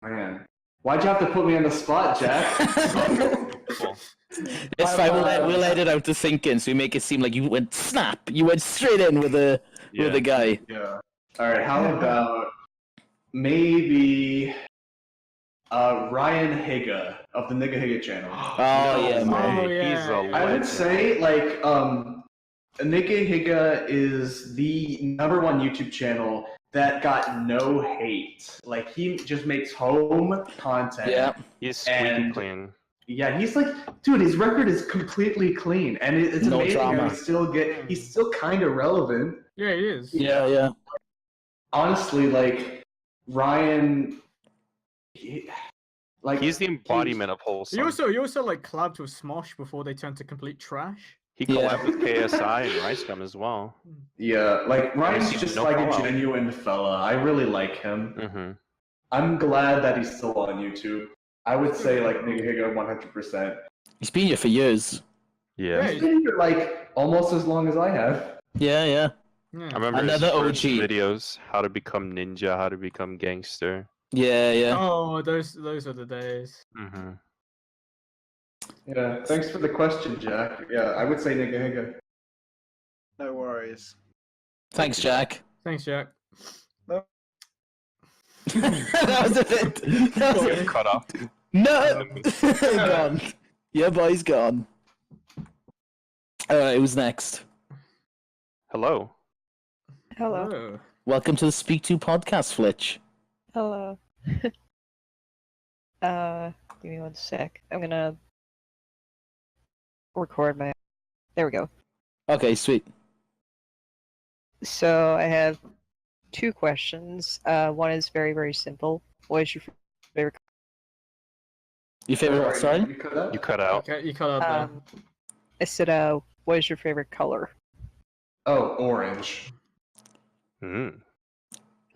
[SPEAKER 4] Man, why'd you have to put me on the spot, Jack?
[SPEAKER 1] It's fine. We'll edit out the thinking, so we make it seem like you went snap. You went straight in with the guy.
[SPEAKER 4] Yeah. All right. How about maybe Ryan Higa of the Nigga Higa channel?
[SPEAKER 1] Oh yeah, man.
[SPEAKER 2] Oh, yeah.
[SPEAKER 3] He's a legend.
[SPEAKER 4] I would say like Nigga Higa is the #1 YouTube channel that got no hate. Like he just makes home content.
[SPEAKER 1] Yeah.
[SPEAKER 3] He's squeaky clean.
[SPEAKER 4] Yeah, he's like, dude, his record is completely clean, and it's
[SPEAKER 1] No
[SPEAKER 4] amazing
[SPEAKER 1] drama.
[SPEAKER 4] how he's still kind of relevant.
[SPEAKER 2] Yeah, he is.
[SPEAKER 1] Yeah.
[SPEAKER 4] Honestly, like Ryan,
[SPEAKER 3] He's the embodiment of wholesome.
[SPEAKER 2] He also like collabed with Smosh before they turned to complete trash.
[SPEAKER 3] He collabed with KSI and Rice Gum as well.
[SPEAKER 4] Yeah, like Ryan's
[SPEAKER 3] I've seen
[SPEAKER 4] just
[SPEAKER 3] no
[SPEAKER 4] like
[SPEAKER 3] fallout.
[SPEAKER 4] a genuine fella. I really like him.
[SPEAKER 3] Mm-hmm.
[SPEAKER 4] I'm glad that he's still on YouTube. I would say like Nigga Higa 100%.
[SPEAKER 1] He's been here for years.
[SPEAKER 3] Yeah.
[SPEAKER 4] He's been here like almost as long as I have.
[SPEAKER 1] Yeah.
[SPEAKER 2] Yeah.
[SPEAKER 3] I remember
[SPEAKER 1] Another
[SPEAKER 3] his first
[SPEAKER 1] OG.
[SPEAKER 3] videos, how to become ninja, how to become gangster.
[SPEAKER 1] Yeah.
[SPEAKER 2] Oh, those are the days.
[SPEAKER 3] Mm-hmm.
[SPEAKER 4] Yeah, thanks for the question, Jack. Yeah, I would say Nigga Higa.
[SPEAKER 6] No worries.
[SPEAKER 1] Thanks, Jack.
[SPEAKER 2] Thanks, Jack.
[SPEAKER 1] That was a bit. That was a...
[SPEAKER 3] Cut off.
[SPEAKER 1] No! Gone. Yeah, boy's gone. Alright, who's next?
[SPEAKER 3] Hello.
[SPEAKER 7] Hello.
[SPEAKER 2] Oh.
[SPEAKER 1] Welcome to the Speak To podcast, Flitch.
[SPEAKER 7] Hello. Give me one sec. I'm gonna record my. There we go.
[SPEAKER 1] Okay, sweet.
[SPEAKER 7] So I have two questions. One is very, very simple. What is your favorite?
[SPEAKER 1] Your favorite what, sorry?
[SPEAKER 4] You cut out?
[SPEAKER 3] You cut out.
[SPEAKER 2] Okay, you cut out there.
[SPEAKER 7] I said, what is your favorite color?
[SPEAKER 4] Oh, orange.
[SPEAKER 3] Mm.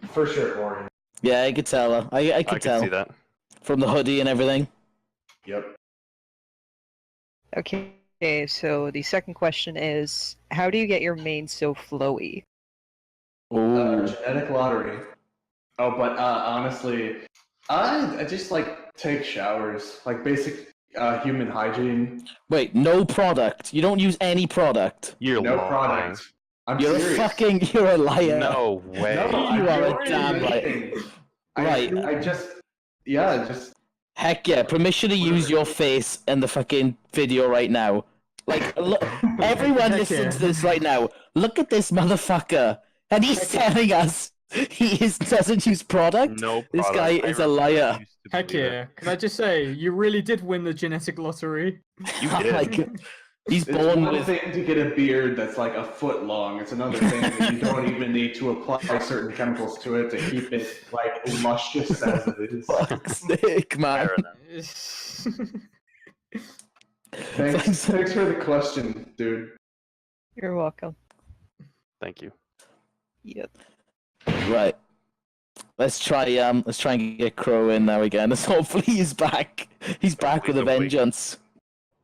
[SPEAKER 4] For sure, orange.
[SPEAKER 1] Yeah, I could tell. I
[SPEAKER 3] I
[SPEAKER 1] could
[SPEAKER 3] can
[SPEAKER 1] tell.
[SPEAKER 3] see that.
[SPEAKER 1] From the hoodie and everything.
[SPEAKER 4] Yep.
[SPEAKER 7] Okay, so the second question is, how do you get your mane so flowy?
[SPEAKER 1] Ooh.
[SPEAKER 4] Genetic lottery. Oh, but honestly, I just like take showers, like basic human hygiene.
[SPEAKER 1] Wait, no product. You don't use any product.
[SPEAKER 3] You're
[SPEAKER 4] No
[SPEAKER 3] lying.
[SPEAKER 4] product. I'm
[SPEAKER 1] You're
[SPEAKER 4] serious.
[SPEAKER 1] you're a liar.
[SPEAKER 3] No way.
[SPEAKER 4] No,
[SPEAKER 1] You
[SPEAKER 4] I
[SPEAKER 1] are a
[SPEAKER 4] don't
[SPEAKER 1] damn
[SPEAKER 4] do
[SPEAKER 1] liar.
[SPEAKER 4] anything.
[SPEAKER 1] Right.
[SPEAKER 4] I just, yeah, just.
[SPEAKER 1] Heck yeah, permission to use your face in the fucking video right now. Like, look, everyone
[SPEAKER 2] Heck
[SPEAKER 1] listening
[SPEAKER 2] yeah.
[SPEAKER 1] to this right now, look at this motherfucker. And he's telling us doesn't use product?
[SPEAKER 3] No
[SPEAKER 1] This
[SPEAKER 3] product.
[SPEAKER 1] guy
[SPEAKER 3] I
[SPEAKER 1] is a liar.
[SPEAKER 3] refuse to
[SPEAKER 2] Heck
[SPEAKER 3] believe it.
[SPEAKER 2] yeah. Can I just say, you really did win the genetic lottery.
[SPEAKER 3] You
[SPEAKER 1] Oh
[SPEAKER 3] did.
[SPEAKER 1] my God. He's
[SPEAKER 4] It's
[SPEAKER 1] born
[SPEAKER 4] one
[SPEAKER 1] with...
[SPEAKER 4] thing to get a beard that's like a foot long. It's another thing that you don't even need to apply certain chemicals to it to keep it like luscious as it is.
[SPEAKER 1] Fuck's sake, man.
[SPEAKER 3] Fair enough.
[SPEAKER 4] Thanks for the question, dude.
[SPEAKER 7] You're welcome.
[SPEAKER 3] Thank you.
[SPEAKER 7] Yep.
[SPEAKER 1] Right. Let's try and get Crow in now again. Hopefully he's back. He's back with a
[SPEAKER 3] He's awake.
[SPEAKER 1] vengeance.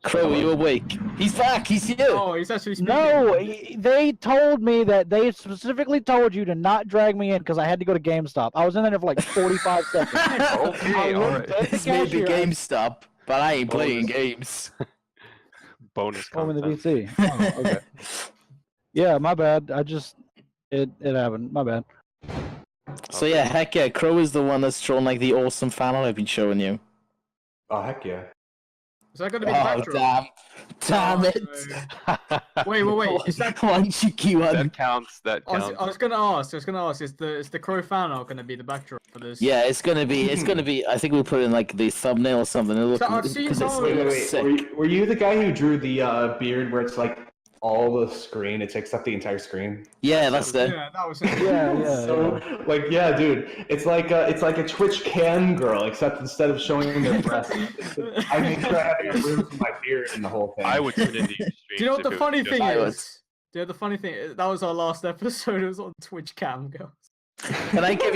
[SPEAKER 1] Crow, are you awake? He's back. He's here.
[SPEAKER 2] Oh, he's actually speaking.
[SPEAKER 8] No, they told me that they specifically told you to not drag me in because I had to go to GameStop. I was in there for like 45 seconds.
[SPEAKER 3] Okay, all right.
[SPEAKER 1] This may be GameStop, but I ain't playing
[SPEAKER 3] Bonus.
[SPEAKER 1] games.
[SPEAKER 3] Bonus
[SPEAKER 8] Oh, in the
[SPEAKER 3] content.
[SPEAKER 8] VC. Oh, okay. Yeah, my bad. It happened. My bad.
[SPEAKER 1] So yeah, heck yeah, Crow is the one that's drawn like the awesome fan art I've been showing you.
[SPEAKER 4] Oh heck yeah.
[SPEAKER 2] Is that going to be
[SPEAKER 1] Oh
[SPEAKER 2] backdrop?
[SPEAKER 1] damn it!
[SPEAKER 2] Wait. Is that?
[SPEAKER 1] one cheeky one?
[SPEAKER 3] That counts. That
[SPEAKER 2] I
[SPEAKER 3] counts.
[SPEAKER 2] was gonna ask. Is the Crow fan art gonna be the backdrop for this?
[SPEAKER 1] Yeah, it's gonna be. I think we'll put in like the thumbnail or something. It'll look,
[SPEAKER 2] So I've seen
[SPEAKER 1] 'cause it's
[SPEAKER 2] some-
[SPEAKER 1] gonna look
[SPEAKER 4] Wait.
[SPEAKER 1] sick.
[SPEAKER 4] Were you the guy who drew the beard where it's like all the screen? It takes up the entire screen.
[SPEAKER 1] Yeah, that's it.
[SPEAKER 2] Yeah, that was it.
[SPEAKER 8] Yeah.
[SPEAKER 4] So like yeah, dude, it's like a Twitch cam girl, except instead of showing their breasts, I make sure I have enough room for my beard in the whole thing.
[SPEAKER 3] I would tune into your streams.
[SPEAKER 2] Do you know what the
[SPEAKER 3] if it
[SPEAKER 2] funny
[SPEAKER 3] was
[SPEAKER 2] thing
[SPEAKER 3] just-
[SPEAKER 1] I
[SPEAKER 2] is? Do you know the funny thing? That was our last episode. It was on Twitch cam girls.
[SPEAKER 1] Can I give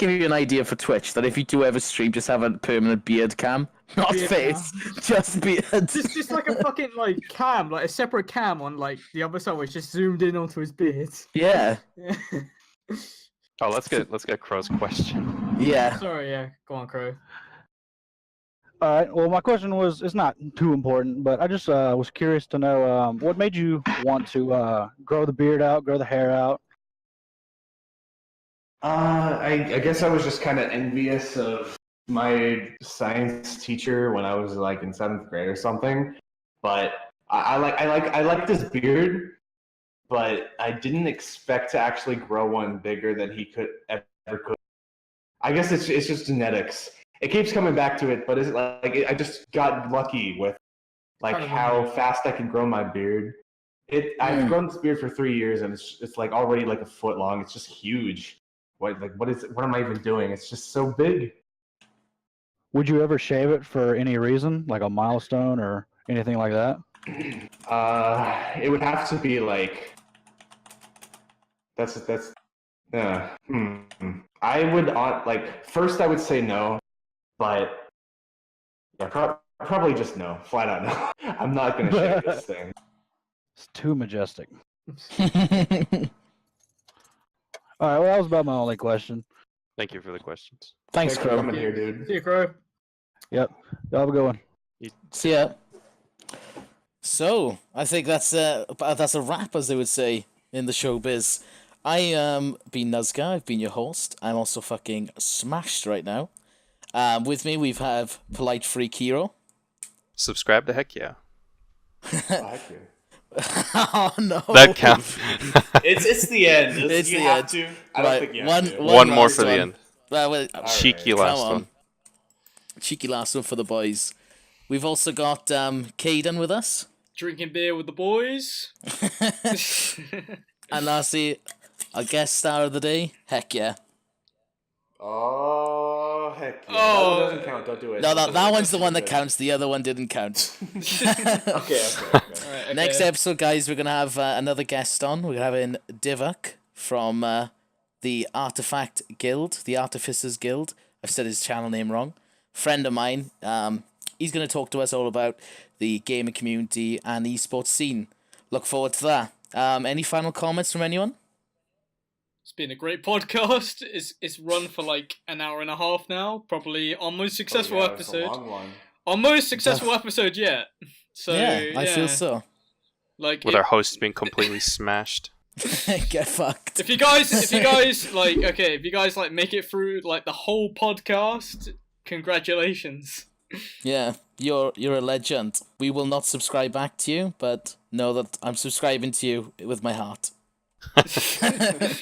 [SPEAKER 1] you an idea for Twitch that if you do ever stream, just have a permanent beard cam, not
[SPEAKER 2] Beard
[SPEAKER 1] face, just beard.
[SPEAKER 2] Just like a fucking like cam, like a separate cam on like the other side, which just zoomed in onto his beard.
[SPEAKER 1] Yeah,
[SPEAKER 3] Oh, let's get Crow's question.
[SPEAKER 1] yeah.
[SPEAKER 2] Sorry, yeah. Go on, Crow.
[SPEAKER 8] All right. Well, my question was, it's not too important, but I just was curious to know what made you want to grow the beard out, grow the hair out.
[SPEAKER 4] I guess I was just kind of envious of my science teacher when I was like in 7th grade or something. But I like this beard, but I didn't expect to actually grow one bigger than he could ever could. I guess it's just genetics. It keeps coming back to it, but it's like I just got lucky with like
[SPEAKER 2] Kind of
[SPEAKER 4] how
[SPEAKER 2] weird.
[SPEAKER 4] fast I can grow my beard. I've grown this beard for 3 years, and it's like already like a foot long. It's just huge. What am I even doing? It's just so big.
[SPEAKER 8] Would you ever shave it for any reason, like a milestone or anything like that?
[SPEAKER 4] It would have to be like that's I would like first I would say no, but yeah, probably just no, flat out no. I'm not gonna shave this thing.
[SPEAKER 8] It's too majestic. All right. Well, that was about my only question.
[SPEAKER 3] Thank you for the questions.
[SPEAKER 1] Thanks,
[SPEAKER 4] for
[SPEAKER 1] Crow.
[SPEAKER 4] coming here, dude.
[SPEAKER 2] See you, Crow.
[SPEAKER 8] Y'all have a good one.
[SPEAKER 1] See ya. So I think that's a wrap, as they would say in the showbiz. I been Nuzgar. I've been your host. I'm also fucking smashed right now. With me we have polite freak hero.
[SPEAKER 3] Subscribe to Hekya.
[SPEAKER 4] Oh, heck yeah.
[SPEAKER 1] Oh no.
[SPEAKER 3] That counts.
[SPEAKER 4] It's the end.
[SPEAKER 1] It's
[SPEAKER 4] you
[SPEAKER 1] the
[SPEAKER 4] have
[SPEAKER 1] end.
[SPEAKER 4] to. I don't
[SPEAKER 1] Right,
[SPEAKER 4] think you
[SPEAKER 1] one-
[SPEAKER 4] have to.
[SPEAKER 3] One more
[SPEAKER 1] last
[SPEAKER 3] for the
[SPEAKER 1] one.
[SPEAKER 3] end.
[SPEAKER 1] Well,
[SPEAKER 3] Cheeky
[SPEAKER 1] come
[SPEAKER 3] last
[SPEAKER 1] on.
[SPEAKER 3] one.
[SPEAKER 1] Cheeky last one for the boys. We've also got KayDen with us.
[SPEAKER 2] Drinking beer with the boys.
[SPEAKER 1] And lastly, our guest star of the day, Hekya.
[SPEAKER 4] Oh heck yeah.
[SPEAKER 2] Oh.
[SPEAKER 4] That one doesn't count. Don't do it.
[SPEAKER 1] No, that one's the one that counts. The other one didn't count.
[SPEAKER 4] Okay.
[SPEAKER 2] Alright,
[SPEAKER 1] Next
[SPEAKER 2] okay.
[SPEAKER 1] episode, guys, we're going to have another guest on. We're going to have in Divak from the Artifact Guild, the Artificers Guild. I've said his channel name wrong. Friend of mine. He's going to talk to us all about the gaming community and the esports scene. Look forward to that. Any final comments from anyone?
[SPEAKER 2] It's been a great podcast. It's run for like an hour and a half now. Probably our most successful
[SPEAKER 4] Oh, yeah, it's a
[SPEAKER 2] episode.
[SPEAKER 4] long one.
[SPEAKER 2] Our most successful episode yet. So
[SPEAKER 1] yeah, I feel so.
[SPEAKER 2] Like
[SPEAKER 3] With our host being completely smashed.
[SPEAKER 1] Get fucked.
[SPEAKER 2] if you guys like make it through like the whole podcast, congratulations.
[SPEAKER 1] Yeah, you're a legend. We will not subscribe back to you, but know that I'm subscribing to you with my heart.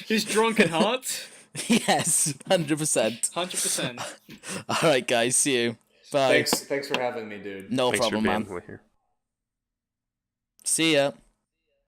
[SPEAKER 2] His drunken heart.
[SPEAKER 1] Yes, 100%.
[SPEAKER 2] 100%.
[SPEAKER 1] All right, guys, see you. Bye.
[SPEAKER 4] Thanks for having me, dude.
[SPEAKER 1] No
[SPEAKER 3] Thanks
[SPEAKER 1] problem,
[SPEAKER 3] for
[SPEAKER 1] man.
[SPEAKER 3] being here.
[SPEAKER 1] See ya.